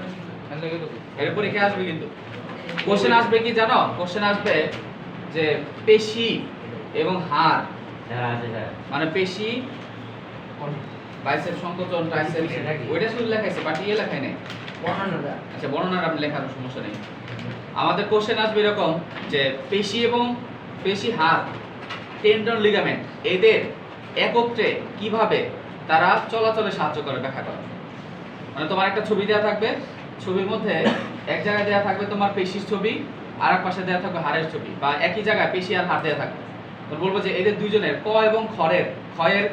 এর পরীক্ষায় আসবে কিন্তু। কোশ্চেন আসবে কি জানো? কোশ্চেন আসবে যে পেশি এবং হাড়, স্যার আছে স্যার। মানে পেশি, বাইসেপস সংকোচন, ট্রাইসেপস, ওইটা শুধু লেখাইছে, বাট ইয়ে লেখাই নাই। বর্ণনাটা আচ্ছা, বর্ণনাটা আমি লেখার সমস্যা নেই। আমাদের কোশ্চেন আসবে এরকম যে পেশি এবং পেশি, হাড়, টেন্ডন, লিগামেন্ট, এদের একত্রে কিভাবে তারা চলাচলে সাহায্য করে ব্যাখ্যা করো। মানে তোমার একটা ছবি দেওয়া থাকবে, ছবির মধ্যে এক জায়গায় দেওয়া থাকবে তোমার পেশির ছবি, আর এক পাশে দেওয়া থাকবে হাড়ের ছবি, বা একই জায়গায় পেশি আর হাড় দেওয়া থাকবে। তো বলবো যে এদের দুইজনের ক এবং ক্ষয়ের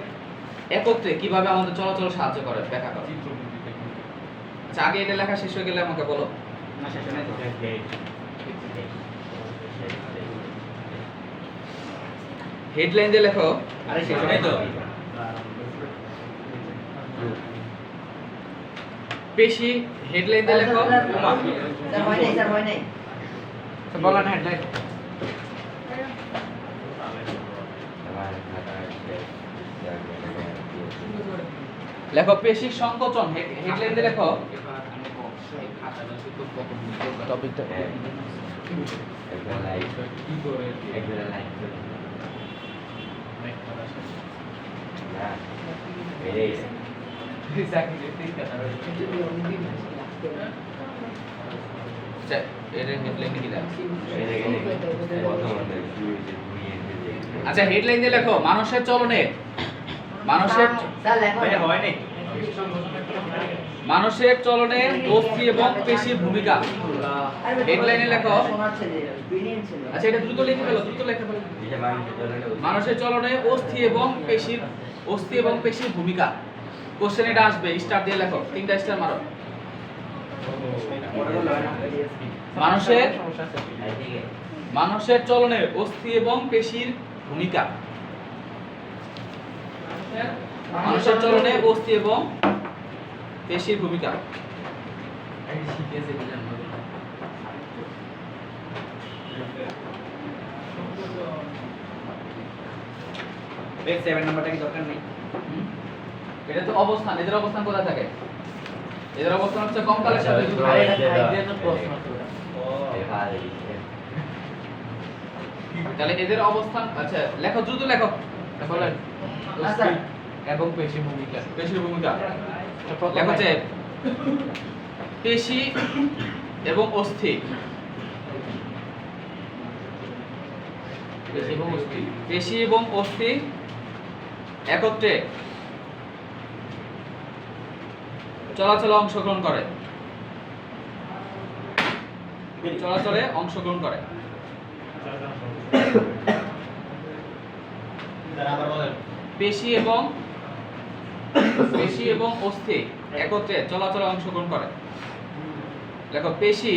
একত্রে কিভাবে আমাদের চলাচল সাহায্য করে ব্যাখ্যা করো। আচ্ছা, আগে এটা লেখা শেষ হয়ে গেলে আমাকে বলো। না শেষ নাই তো হেডলাইন দিয়ে লেখো। আরে শেষ নাই তো পেশি, হেডলাইন দিয়ে লেখো। স্যার হয় নাই বলেন হেডলাইন আমার খাতা আছে। লেখো পেশি সংকোচন, হেডলাইন দিয়ে লেখো। টপিকটা একবার লাইক একবার লাইক না বেড়ে গেছে। আচ্ছা, এর হেডলাইন কি লেখো? বেড়ে গেছে প্রথম আমাদের শুরু হয়েছে 2 এর আচ্ছা, হেডলাইন দিয়ে লেখো মানুষের চলনে, স্যার লেখেন ভাই হয় নাই মানুষের চলনে অস্থি এবং পেশির ভূমিকা। হেডলাইনে লেখো। শোনাচ্ছে যে ব্রিলিয়ান্ট ছিল আচ্ছা, এটা দ্রুত লিখে ফেলো, দ্রুত লিখে ফেলো। এটা মানুষের চলনে মানুষের চলনে অস্থি এবং পেশির ভূমিকা। কোশ্চেন এটা আসবে, স্টার দিয়ে লেখো, 3টা স্টার মারো। মানুষের চলনে অস্থি এবং পেশির ভূমিকা। মানুষের চলনে অস্থি এবং পেশির ভূমিকা। বেক 7 নাম্বারটা কি দরকার নেই এটা তো অবস্থান, এদের অবস্থান কোথায় থাকে? এদের অবস্থান হচ্ছে কঙ্কালের সাথে যুক্ত। আরে এটা খাইতে তো প্রশ্ন ছিল তাহলে এদের অবস্থান, আচ্ছা লেখো, দ্রুত লেখো। বলেন আচ্ছা এবং পেশির ভূমিকা। পেশির ভূমিকা লেখো যে পেশি এবং অস্থি, পেশি এবং অস্থি একত্রে চলাচলে অংশগ্রহণ করে, চলাচলে অংশগ্রহণ করে। স্যার আবার বলেন। পেশি এবং অস্থি একত্রে চলাচলে অংশগ্রহণ করে। দেখো, পেশি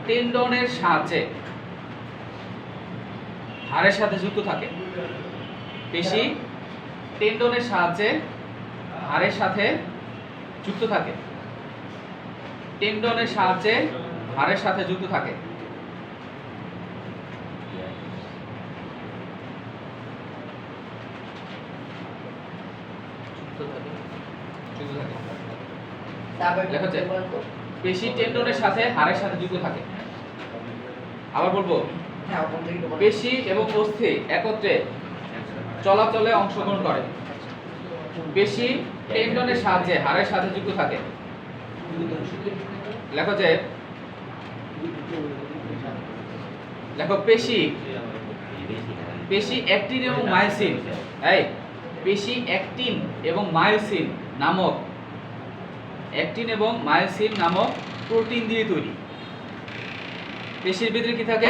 টেন্ডনের সাহায্যে হাড়ের সাথে যুক্ত থাকে। পেশি টেন্ডনের সাহায্যে হাড়ের সাথে যুক্ত থাকে। টেন্ডনের সাহায্যে হাড়ের সাথে যুক্ত থাকে। তারপর লেখা যায়। বলেন তো পেশি টেন্ডনের সাথে হাড়ের সাথে যুক্ত থাকে। আবার বলবো, হ্যাঁ ওখান থেকে একটু বলেন। পেশি এবং অস্থি একত্রে চলাচলে অংশগ্রহণ করে। পেশি টেন্ডনের সাহায্যে হাড়ের সাথে যুক্ত থাকে। লেখো যে, লেখো পেশি অ্যাক্টিন এবং মায়োসিন, এই পেশি অ্যাক্টিন এবং মায়োসিন নামক প্রোটিন দিয়ে তৈরি। পেশির ভিতরে কি থাকে?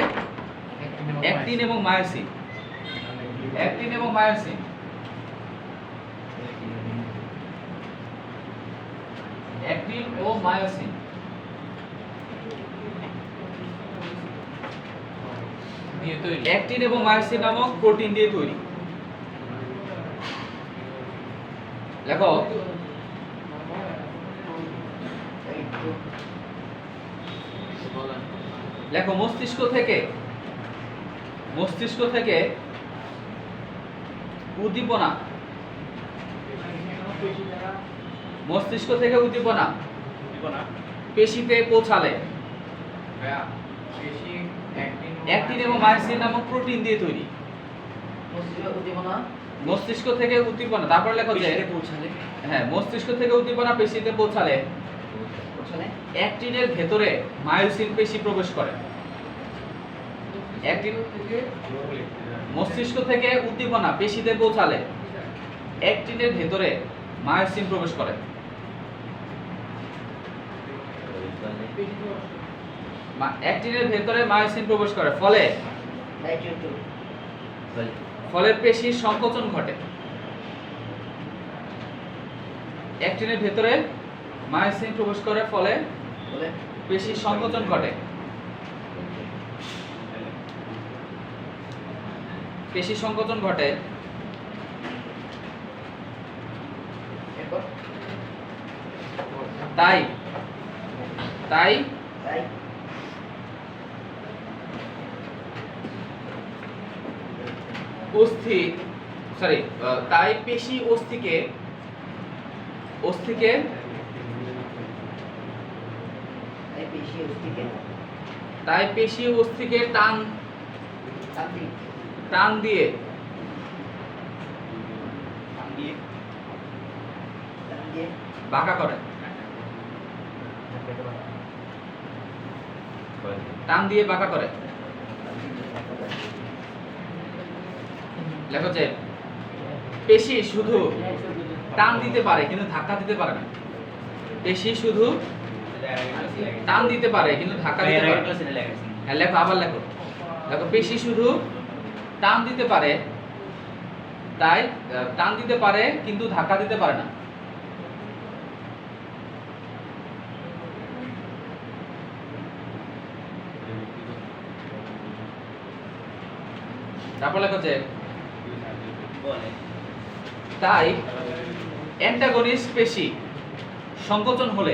অ্যাক্টিন এবং মায়োসিন। অ্যাক্টিন এবং মায়োসিন অ্যাক্টিন ও মায়োসিন দিয়ে তৈরি। অ্যাক্টিন এবং মায়োসিন নামক প্রোটিন দিয়ে তৈরি। লেখো, লেখো মস্তিষ্ক থেকে মস্তিষ্ক থেকে উদ্দীপনা পেশিতে পৌঁছালে অ্যাক্টিন এবং মায়োসিন নামক প্রোটিন দিয়ে তৈরি। মস্তিষ্ক থেকে উদ্দীপনা, তারপর লেখো যে হ্যাঁ, মস্তিষ্ক থেকে উদ্দীপনা পেশিতে পৌঁছালে অ্যাক্টিনের ভেতরে মায়োসিন পেশি প্রবেশ করে। অ্যাক্টিন মস্তিষ্ক থেকে উদ্দীপনা পেশিতে পৌঁছালে অ্যাক্টিনের ভেতরে মায়োসিন প্রবেশ করে। অ্যাক্টিনের ভেতরে মায়োসিন প্রবেশ করে, ফলে পেশির সংকোচন ঘটে। অ্যাক্টিনের ভেতরে মায়োসিন প্রবেশ করে, ফলে পেশির সংকোচন ঘটে। পেশি সংকোচন ঘটে। তাই পেশি অস্থিকে টান দিয়ে বাঁকা করে। টান দিয়ে বাঁকা করে। লেখো যে পেশি শুধু টান দিতে পারে কিন্তু ধাক্কা দিতে পারে না। পেশি শুধু টান দিতে পারে কিন্তু ধাক্কা দিতে পারে না। হ্যাঁ, লেখো, আবার লেখো। পেশি শুধু টান দিতে পারে, তাই টান দিতে পারে কিন্তু ধাক্কা দিতে পারে না। তারপর লেখো যে তাই অ্যান্টাগনিস্ট পেশি সংকোচন হলে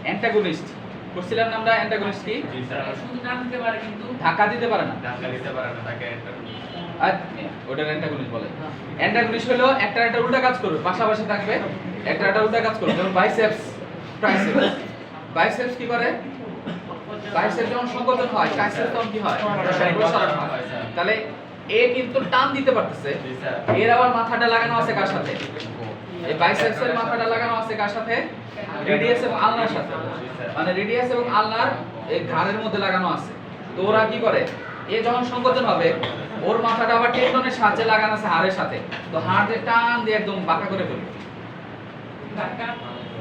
অ্যান্টাগনিস্ট করছিলাম না আমরা। অ্যান্টাগনিস্ট কি? শুধু টান দিতে পারে কিন্তু ধাক্কা দিতে পারে না। তাকে আর ওটা অ্যান্টাগনিস্ট বলে। অ্যান্টাগনিস্ট হলো একটা উল্টা কাজ করবে, পাশাপাশি থাকবে, একটা উল্টা কাজ করবে। যেমন বাইসেপস, ট্রাইসেপস। বাইসেপস কি করে? বাইসেপস যখন সংকোচন হয়, ট্রাইসেপস তখন কি হয়? প্রসারণ হয়। তাহলে এ কিন্তু টান দিতে পারতেছে, এর আবার মাথাটা লাগানো আছে কার সাথে? এই বাইসেপসের মাথাটা লাগানো আছে কার সাথে? রেডিয়াস এবং আলনার সাথে। মানে রেডিয়াস এবং আলনার এই ঘাড়ের মধ্যে লাগানো আছে। তো ওরা কি করে? এ যখন সংকোচন হবে, ওর মাথাটা আবার টেন্ডনের সাহায্যে লাগানো আছে হাড়ের সাথে। তো হাড়ে টান দিয়ে একদম বাঁকা করে ফেলবে,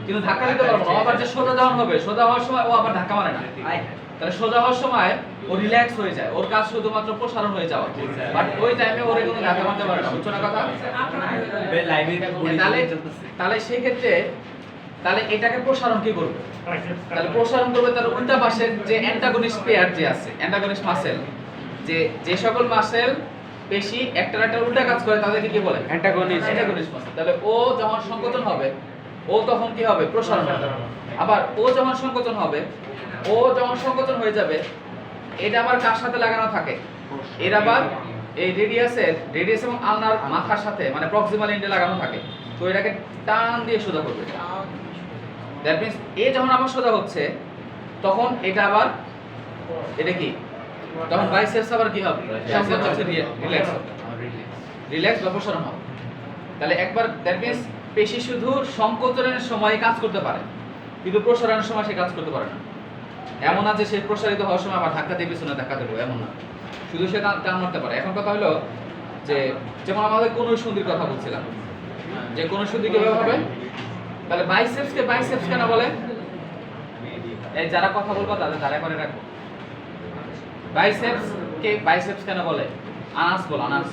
কিন্তু ধাক্কা দিতে পারবো না। আবার যে সোজা যখন হবে, সোজা হওয়ার সময় ও আবার ধাক্কা মারে না। তাহলে সোজা হওয়ার সময় ও রিল্যাক্স হয়ে যায়, ওর কাজ শুধুমাত্র প্রসারণ হয়ে যাওয়া। বাট ওই টাইমে ওরে কোনো ধাক্কা মারতে পারে না। বুঝছো না কথা? তাহলে সেই ক্ষেত্রে তাহলে এটাকে প্রসারণ কি করবে? তাহলে প্রসারণ করবে তার উল্টা পাশে যে অ্যান্টাগনিস্ট পেয়ার যে আছে, অ্যান্টাগনিস্ট মাসেল, যে সকল মাসেল পেশি একটা উল্টা কাজ করে তাদেরকে কি বলে? Antagonist muscle. তাহলে ও যখন সংকোচন হবে, ও তখন কি হবে? প্রসারণ হবে। আবার ও যখন সংকোচন হয়ে যাবে, এটা আবার কার সাথে লাগানো থাকে? এর আবার এই রেডিয়াস এবং আলনার মাথার সাথে, মানে প্রক্সিমাল এন্ডে লাগানো থাকে। তো এটাকে টান দিয়ে সোজা করবে। দ্যাট মিন্স এ যখন আবার সোজা হচ্ছে, তখন এটা আবার কি? তখন বাইসেপস আবার কি হবে? রিল্যাক্স বা প্রসারণ হবে। তাহলে একবার দ্যাট মিন্স পেশি শুধু সংকোচনের সময় কাজ করতে পারে, কিন্তু প্রসারণের সময় সে কাজ করতে পারে না। এমন না যে সে প্রসারিত হওয়ার সময় আবার ধাক্কা দিয়ে পিছনে ধাক্কা দেবো, এমন না। শুধু সে টান মারতে পারে। এখন কথা হলো যে যেমন আমাদের কনুসন্ধির কথা বলছিলাম, যে কনুসন্ধি কিভাবে হবে? তাহলে বাইসেপস কেন বলে? এই যারা কথা বলবো তাদের ধারে করে রাখো। বাইসেপস কেন বলে? আনাস বল, আনাস।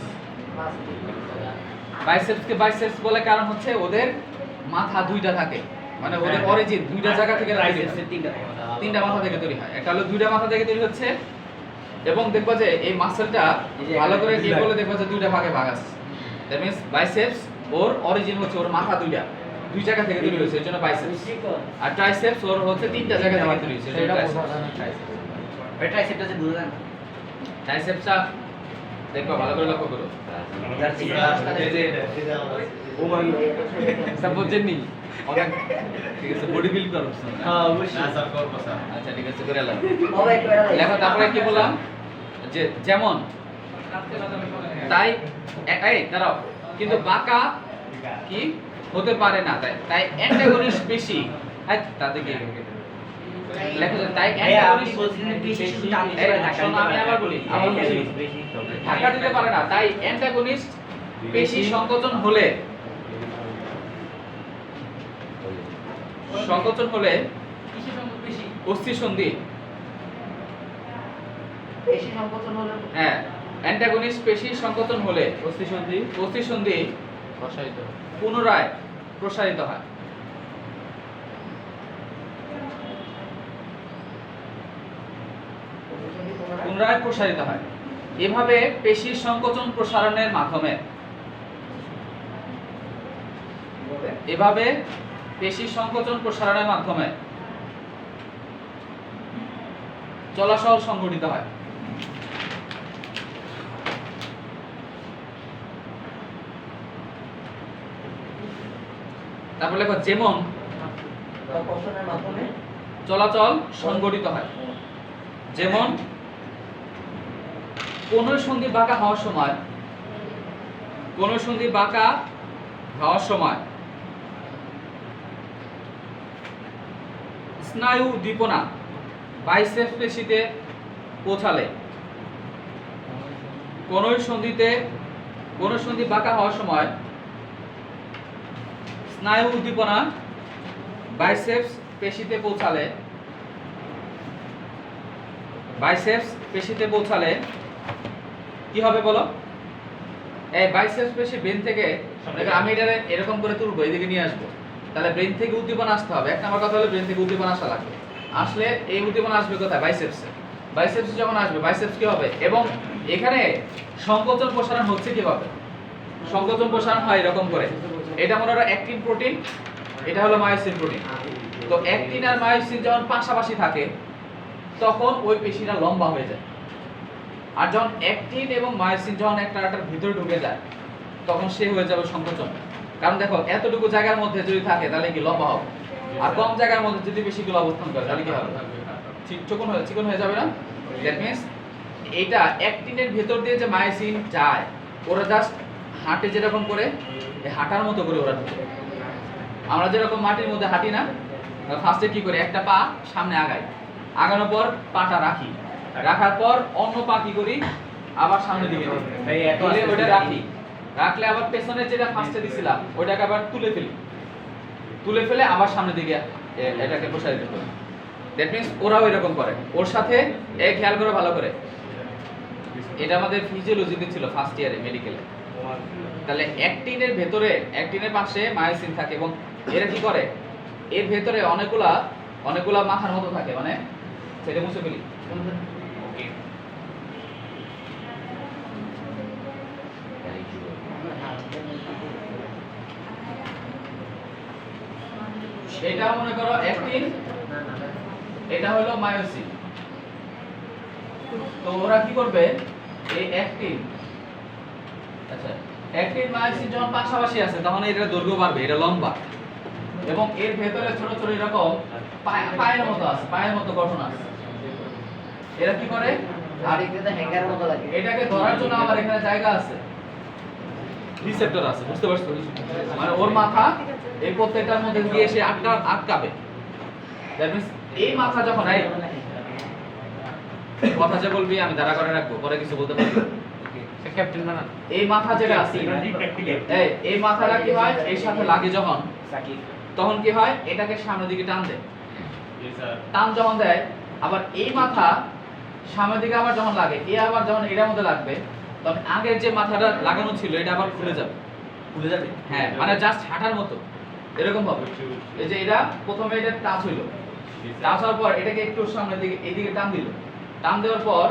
বাইসেপস বলে কারণ হচ্ছে ওদের মাথা দুইটা থাকে, মানে ওদের অরিজিন দুইটা জায়গা থেকে তিনটা মাথা থেকে তৈরি হয়। একটা হলো দুইটা মাথা থেকে তৈরি হচ্ছে, এবং দেখবা যে এই মাসেলটা ভালো করে কি বলে দেখবা যে দুইটা ভাগে ভাগ আছে। That means biceps or origin হচ্ছে ওর মাথা দুইটা, দুই জায়গা থেকে তৈরি হয়েছে, এর জন্য বাইসেপস। আর ট্রাইসেপস ওর হচ্ছে তিনটা জায়গা থেকে তৈরি হয়েছে, এর জন্য ট্রাইসেপস। ওই ট্রাইসেপটা যে বুঝা যায় না। ট্রাইসেপসটা দেখো ভালো করে লক্ষ্য করো। এই যে সাপোর্টের নি অনেক ঠিক আছে, বডি বিল্ড করো না? হ্যাঁ অবশ্যই। না স্যার করবো স্যার। আচ্ছা ঠিক আছে, করে লাগো। হবে করে লেখো তারপরে কি বললাম, যে যেমন তাই এই দাঁড়াও, কিন্তু বাঁকা কি হতে পারে না, তাই অ্যান্টাগনিস্ট পেশি, হ্যাঁ তাতে কি লেখো যে তাই ভাইয়া আপনি অ্যান্টাগনিস্ট বলছিলেন পেশি শুধু টানতে এই, পারে, ধাক্কা শোনো, দিতে আমি পারে না। আবার বলি, আবার বলি। ধাক্কা দিতে পারে না, তাই অ্যান্টাগনিস্ট পেশি সংকোচন হলে অস্থি সন্ধি, বেশি সংকোচন হলে হ্যাঁ অ্যান্টাগনিস্ট পেশি সংকোচন হলে অস্থি সন্ধি পুনরায় প্রসারিত হয়। পুনরায় প্রসারিত হয়। এভাবে পেশির সংকোচন প্রসারণের মাধ্যমে এভাবে পেশির সংকোচন প্রসারণের মাধ্যমে চলাচল সংঘটিত হয়। তারপর লেখো যেমন কষণের মাধ্যমে চলাচল সংঘটিত হয়। যেমন কোন সন্ধি বাঁকা হওয়ার সময় স্নায়ু উদ্দীপনা বাইসেপস পেশিতে পৌঁছালে, কোন সন্ধি বাঁকা হওয়ার সময় স্নায়ু উদ্দীপনা বাইসেপস পেশিতে পৌঁছালে কি হবে বলো? এই বাইসেপস পেশি ব্রেন থেকে, দেখো আমি এটা এরকম করে তুলবো, এদিকে নিয়ে আসবো, তাহলে ব্রেন থেকে উদ্দীপনা আসতে হবে। এক নম্বর কথা হলো ব্রেন থেকে উদ্দীপনা আসা লাগবে। আসলে এই উদ্দীপনা আসবে কোথায়? বাইসেপসে যখন আসবে, বাইসেপস কি হবে? এবং এখানে সংকোচন প্রসারণ হচ্ছে কিভাবে? সংকোচন প্রসারণ হয় এরকম করে, এটা মনে হলো অ্যাক্টিন প্রোটিন, এটা হলো মায়োসিন প্রোটিন। তো অ্যাক্টিন আর মায়োসিন যখন পাশাপাশি থাকে তখন ওই পেশিটা লম্বা হয়ে যায়। আর যখন অ্যাক্টিন এবং মায়োসিন যখন একটার ভিতরে ঢুকে যায় তখন সে হয়ে যাবে সংকোচন। কারণ দেখো এতটুকু জায়গার মধ্যে যদি থাকে তাহলে কি লম্বা হবে, আর কম জায়গার মধ্যে যদি বেশিগুলো অবস্থান করে তাহলে কি হবে? চিকন হয়ে যাবে না? দ্যাট মিন্স এটা অ্যাক্টিনের ভেতর দিয়ে যে মায়োসিন যায়, ওরা জাস্ট হাঁটে যেরকম করে, এই হাঁটার মতো করে ওরা ঢুকে। আমরা যেরকম মাটির মধ্যে হাঁটি না, ফার্স্টে কি করি, একটা পা সামনে আগাই, আগানোর পর পাটা রাখি, রাখার পর অন্য পা কি করি, আবার সামনের দিকে ওটা রাখি, রাখলে আবার পেছনে যেটা ফার্স্টে দিছিলাম ওটাকে আবার তুলে ফেলে আবার সামনের দিকে এটাকে প্রসারিত করি। দ্যাট মিন্স ওরাও এরকম করে। ওর সাথে খেয়াল করে ভালো করে, এটা আমাদের ফিজিওলজিতে ছিল ফার্স্ট ইয়ারে মেডিকেলে। তাহলে অ্যাক্টিনের পাশে মায়োসিন থাকে এবং এরা কি করে, এর ভেতরে অনেকগুলা মাথার মতো থাকে, মানে সেটা মুছে ফেলি। এটা মনে করো অ্যাক্টিন, এটা হলো মায়োসিন। তো ওরা কি করবে, এই অ্যাক্টিন মায়োসিন যখন পাশাপাশি আছে তখন এটা দৈর্ঘ্য বাড়বে, এটা লম্বা, এবং এর ভেতরে ছোট ছোট এরকম পায়ের মতো আছে, পায়ের মতো গঠন আছে। এরা কি করে, আর এটাতে হ্যাঙ্গারের মতো লাগে। এটাকে ধরার জন্য আমার এখানে জায়গা আছে, রিসেপ্টর আছে, বুঝতে পারছো? মানে ওর মাথা এই প্রত্যেকটার মধ্যে গিয়ে এসে আটকাবে। দ্যাট মিন্স এই মাথা যখন কথা যে বলবি আমি দাঁড়া করে রাখবো, পরে কিছু বলতে পারবো। ক্যাপ্টেন বানান। এই মাথা যেটা আছে, এই মাথাটা কি হয়, এর সাথে লাগে যখন, তখন কি হয়, এটাকে সামনের দিকে টান দেয়। টান যখন দেয়, আবার এই মাথা সামনের দিকে আবার যখন লাগে, আবার যখন এটার মধ্যে লাগবে, তখন আগের যে মাথাটা লাগানো ছিল এটা আবার খুলে যাবে। হ্যাঁ, মানে জাস্ট হাঁটার মতো এরকম হবে। এই যে এটা প্রথমে এটা টাচ হইলো, টাচ হওয়ার পর এটাকে একটু সামনের দিকে এইদিকে টান দিল, টান দেওয়ার পর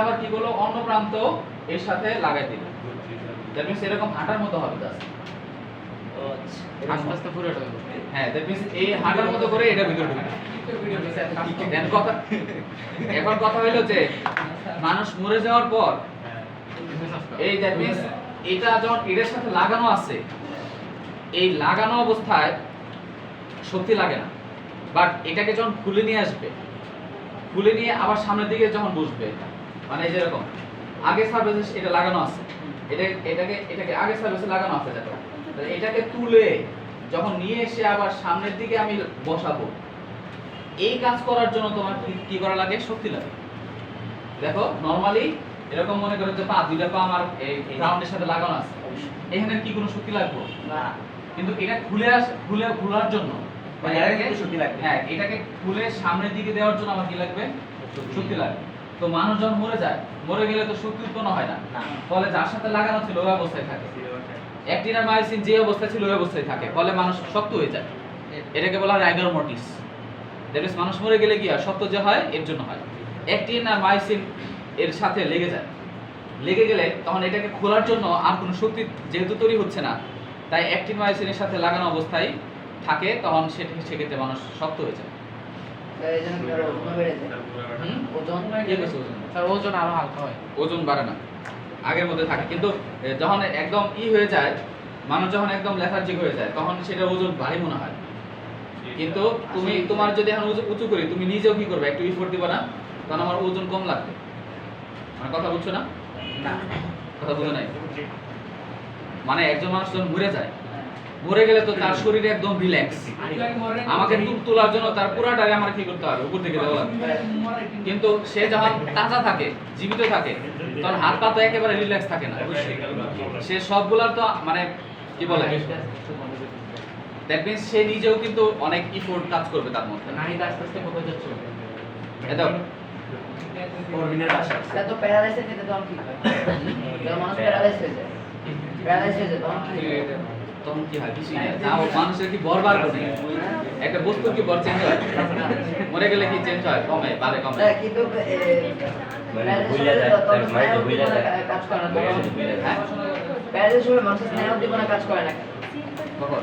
আবার কি করলো, অন্য প্রান্ত এর সাথে লাগাই দিল। দ্যাট মিন্স এরকম হাঁটার মতো হবে জাস্ট। আস্তে আস্তে পুরো এটা হ্যাঁ দ্যাট মিন্স এই হাঁটার মতো করে এটা ভিতরে ঢুকে Then এখন কথা হলো যে মানুষ মরে যাওয়ার পর এই দ্যাট মিন্স এটা যখন এটার সাথে লাগানো আছে এই লাগানো অবস্থায় শক্তি লাগে না বাট এটাকে যখন খুলে নিয়ে আসবে খুলে নিয়ে আবার সামনের দিকে যখন বসবে মানে এই যেরকম আগে সার্ভিসে এটা লাগানো আছে এটাকে আগে সার্ভিসে লাগানো আছে দেখো তাহলে এটাকে তুলে যখন নিয়ে এসে আবার সামনের দিকে আমি বসাবো এই কাজ করার জন্য তোমার কি করা লাগে শক্তি লাগে দেখো নরমালি এরকম মনে করো যে দুইটা পা আমার এই গ্রাউন্ডের সাথে লাগানো আছে এখানে কি কোনো শক্তি লাগবে না কিন্তু এটা খোলার জন্য মানে এটাকে শক্তি লাগবে। হ্যাঁ এটাকে খুলে সামনের দিকে দেওয়ার জন্য আমার কি লাগবে শক্তি লাগবে তো মানুষ যখন মরে গেলে তো শক্তি উৎপন্ন হয় না না। ফলে যার সাথে লাগানো ছিল ওই অবস্থায় থাকে অ্যাক্টিনার মায়োসিন যে অবস্থায় ছিল ওই অবস্থায় থাকে ফলে মানুষ শক্ত হয়ে যায় এটাকে বলা হয় রাইগার মর্টিস দ্যাট ইজ মানুষ মরে গেলে কি হয় শক্ত যে হয় এর জন্য হয় অ্যাক্টিন আর মায়োসিন এর সাথে লেগে গেলে তখন এটাকে খোলার জন্য আর কোনো শক্তি যেহেতু তৈরি হচ্ছে না তাই অ্যাক্টিন মায়োসিনের সাথে লাগানো অবস্থায় থাকে তখন সেক্ষেত্রে মানুষ শক্ত হয়ে যায় এই জন্য কি ওজন বেড়ে যায় ওজন কি হয়েছে ওজন? স্যার ওজন আরো হালকা হয় ওজন বাড়ে না আগের মধ্যে থাকে কিন্তু যখন একদম হয়ে যায় মানুষ যখন একদম লেথার্জিক হয়ে যায় তখন সেটা ওজন ভারী মনে হয় কিন্তু তোমার যদি এখন উঁচু করি তুমি নিজেও কি করবে একটু ইফোর্ট দিবা না তখন আমার ওজন কম লাগবে মানে কথা বুঝছো না না কথা বুঝো নাই মানে একজন মানুষ যখন মরে গেলে তো তার শরীরে একদম রিল্যাক্স আমাকে তোলার জন্য তার পুরাটাই আমার কি করতে হবে উপর থেকে দেওয়া লাগবে কিন্তু সে যখন তাজা থাকে জীবিত থাকে তখন হাত পা তো একেবারে রিল্যাক্স থাকে না সে সবগুলার তো মানে কি বলে দ্যাট মিন্স সে নিজেও কিন্তু অনেক ইফোর্ট কাজ করবে তার মধ্যে নাহিদ আস্তে আস্তে কোথায় যাচ্ছে এটা পরবিনের বাসা এটা তো প্যারালাইজ হয়ে যেতে তখন কি হয় যখন মানুষ প্যারালাইজ হয়ে যায় তখন কি হয়? তখন কি হয় কিছুই না তাও মানুষের কি বরবার করে একটা বস্তুর কি বর চেঞ্জ হয় মরে গেলে কি চেঞ্জ হয় কমে বাড়ে কমে না, কিন্তু মানে ভুলে যায়, তার মাইন্ড ভুলে যায়। কাজ করে না হ্যাঁ প্যারালাইজ হলে মানুষের স্নায়ু উদ্দীপনা কাজ করে না কখন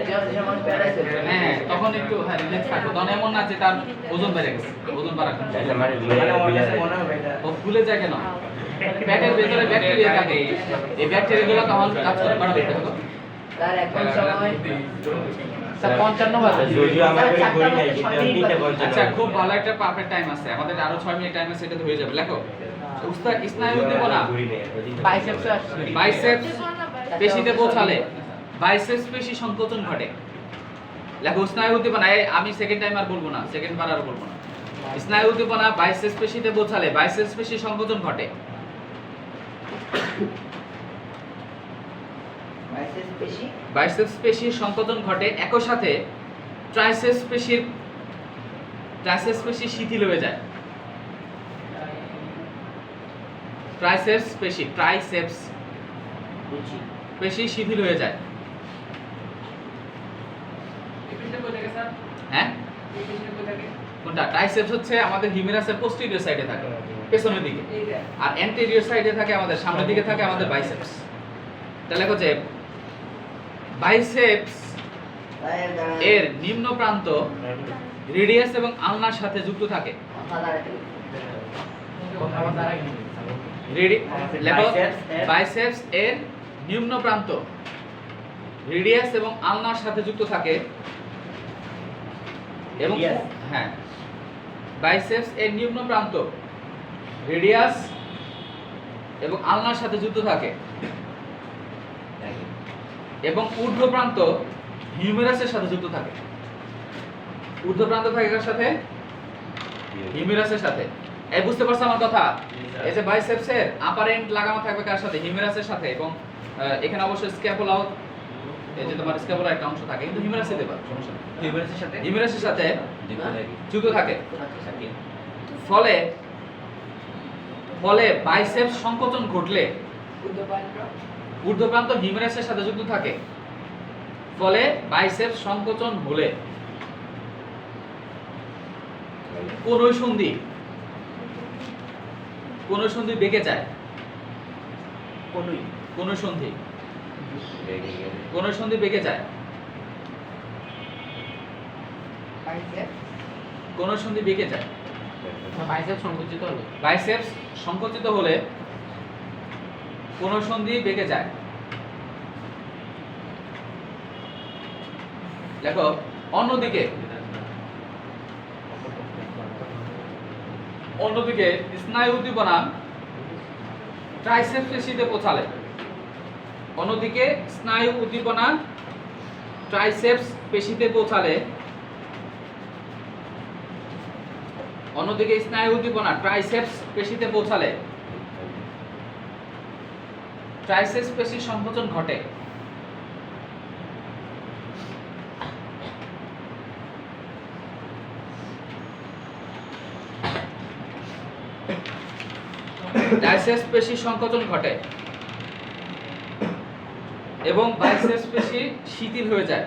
যে মানুষ প্যারালাইজ হয়ে যায় হ্যাঁ তখন একটু হ্যাঁ রিল্যাক্স থাকবে তখন এমন না যে তার ওজন বেড়ে গেছে ওজন বাড়া তাহলে মানে ভুলে যায়। মনে হবে এটা ও ফুলে যায় কেন পেটের ভেতরে ব্যাকটেরিয়া থাকে এই ব্যাকটেরিয়াগুলো তখন কাজ করে বাড়াবে দেখো তার এখন সময় স্যার 55 বার যদিও আমরা করি নাই কিন্তু আমি 3:55 আচ্ছা খুব ভালো একটা পারফেক্ট টাইম আছে আমাদের আরো 6 মিনিট টাইম আছে এটা হয়ে যাবে লেখো উস্তাদ স্নায়ু উদ্দীপনা করি নাই, ওই দিন- বাইসেপসে আসছে বাইসেপস পেশিতে পৌঁছালে বাইসেপস পেশি সংকোচন ঘটে লেখো স্নায়ু উদ্দীপনা আমি সেকেন্ড টাইম আর বলবো না সেকেন্ড বার আর বলবো না স্নায়ু উদ্দীপনা বাইসেপস পেশিতে পৌঁছালে বাইসেপস পেশি সংকোচন ঘটে বাইসেপস পেশির সংকোচন ঘটে একই সাথে ট্রাইসেপস পেশি শিথিল হয়ে যায় ট্রাইসেপস পেশি শিথিল হয়ে যায় হ্যাঁ কোনটা ট্রাইসেপস হচ্ছে আমাদের হিউমেরাসের পোস্টেরিয়র সাইডে থাকে পেছনের দিকে আর অ্যান্টেরিয়র সাইডে থাকে আমাদের সামনের দিকে থাকে আমাদের বাইসেপস তাহলে লেখো যে বাইসেপস এর নিম্ন প্রান্ত রেডিয়াস এবং আলনার সাথে যুক্ত থাকে বাইসেপস এর নিম্ন প্রান্ত রেডিয়াস এবং আলনার সাথে যুক্ত থাকে এবং Radius? হ্যাঁ বাইসেপস এর নিম্ন প্রান্ত রেডিয়াস এবং আলনার সাথে যুক্ত থাকে এবং ঊর্ধ্ব প্রান্ত হিউমেরাসের সাথে যুক্ত থাকে ঊর্ধ্ব প্রান্ত থাকে কার সাথে হিউমেরাসের সাথে এই বুঝতে পারছো আমার কথা এই যে বাইসেপসের আপার এন্ড লাগানো থাকবে কার সাথে হিউমেরাসের সাথে এবং এখানে অবশ্যই স্ক্যাপুলাও এই যে তোমার স্ক্যাপুলার একটা অংশ থাকে কিন্তু হিউমেরাসে দেবা সমস্যা নেই হিউমেরাসের সাথে যুক্ত থাকে ফলে বাইসেপস সংকোচন ঘটলে ঊর্ধ্ব প্রান্ত হিউমেরাসের সাথে যুক্ত থাকে ফলে বাইসেপস সংকোচন হলে কোন সন্ধি বেঁকে যায় কোন সন্ধি বেগে গেলে কোন সন্ধি বেঁকে যায়? বাইসেপ কোন সন্ধি বেঁকে যায়? বাইসেপ সংকুচিত হলো। বাইসেপস সংকুচিত হলে কোন সন্ধি বেঁকে যায়? দেখো অন্যদিকে স্নায়ু উদ্দীপনা ট্রাইসেপস পেশিতে পৌঁছালে, অন্যদিকে স্নায়ু উদ্দীপনা ট্রাইসেপস পেশিতে পৌঁছালে, অন্যদিকে স্নায়ু উদ্দীপনা ট্রাইসেপস পেশিতে পৌঁছালে ট্রাইসেপস পেশির সংকোচন ঘটে। ট্রাইসেপস পেশির সংকোচন ঘটে এবং বাইসেপস পেশি শিথিল হয়ে যায়।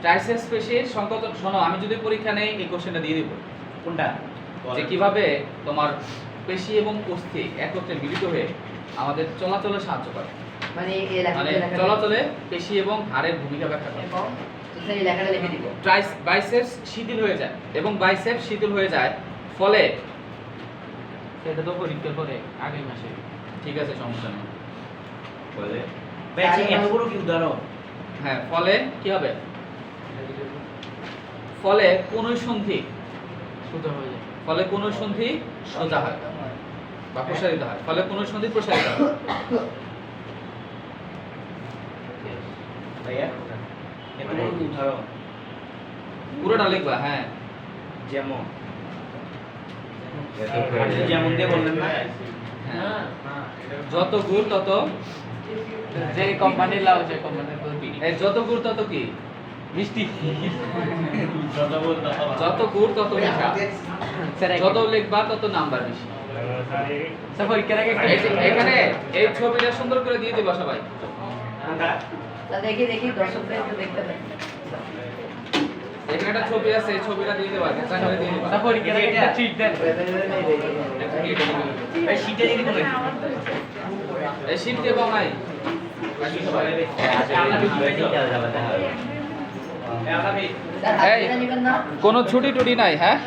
ট্রাইসেপস পেশির সংকোচন, শোনো আমি যদি পরীক্ষা নেই এই কোশ্চেনটা দিয়ে দিব কোনটা? যে কিভাবে তোমার পেশি এবং অস্থি একত্রে মিলিত হয়ে আমাদের চলাচলে সাহায্য করে, মানে এই মানে চলাচলে পেশি এবং হাড়ের ভূমিকা ব্যাখ্যা করে। এবং সেই লেখাটা লিখে দিব। বাইসেপস শিথিল হয়ে যায় এবং বাইসেপস শিথিল হয়ে যায় ফলে, সেটা তো পরীক্ষা করে আগামী মাসে। ঠিক আছে সমস্যা নেই, বলে ব্যাচিং এত বড় কি উদাহরণ? হ্যাঁ ফলে কি হবে? ফলে কনুসন্ধি, সোজা হয়ে যায়। ফলে কনুসন্ধি সোজা হয় বা প্রসারিত হয়, ফলে কনুসন্ধি প্রসারিত হয়। ভাইয়া এত বড় কি উদাহরণ? পুরোটা লিখবা, হ্যাঁ যেমন এত আপনি যেমন দিয়ে বললেন না? হ্যাঁ যত গুড় তত, যে কোম্পানির লাভ সেই কোম্পানির প্রতি এই যত গুড় তত কি মিষ্টি। যত গুড় তত মিঠা, স্যার যত লিখবা তত নাম্বার বেশি। স্যার পরীক্ষার আগে একটা এই যে এখানে এই ছবিটা সুন্দর করে দিয়ে দিবা সবাই। কোনটা? তা দেখি দেখি দর্শকরা একটু দেখতে পাই। এখানে একটা ছবি আছে, এই ছবিটা দিয়ে দিবা, ক্যাপচার করে দিয়ে দিবা। স্যার পরীক্ষার আগে একটা ট্রিট দেন। এই শীটে দিদি কোন? এই শীট কে পাও নাই? আমরা ভিডিও স্যার এই, হাতে নেবেন না? কোনো ছুটি টুটি নাই, হ্যাঁ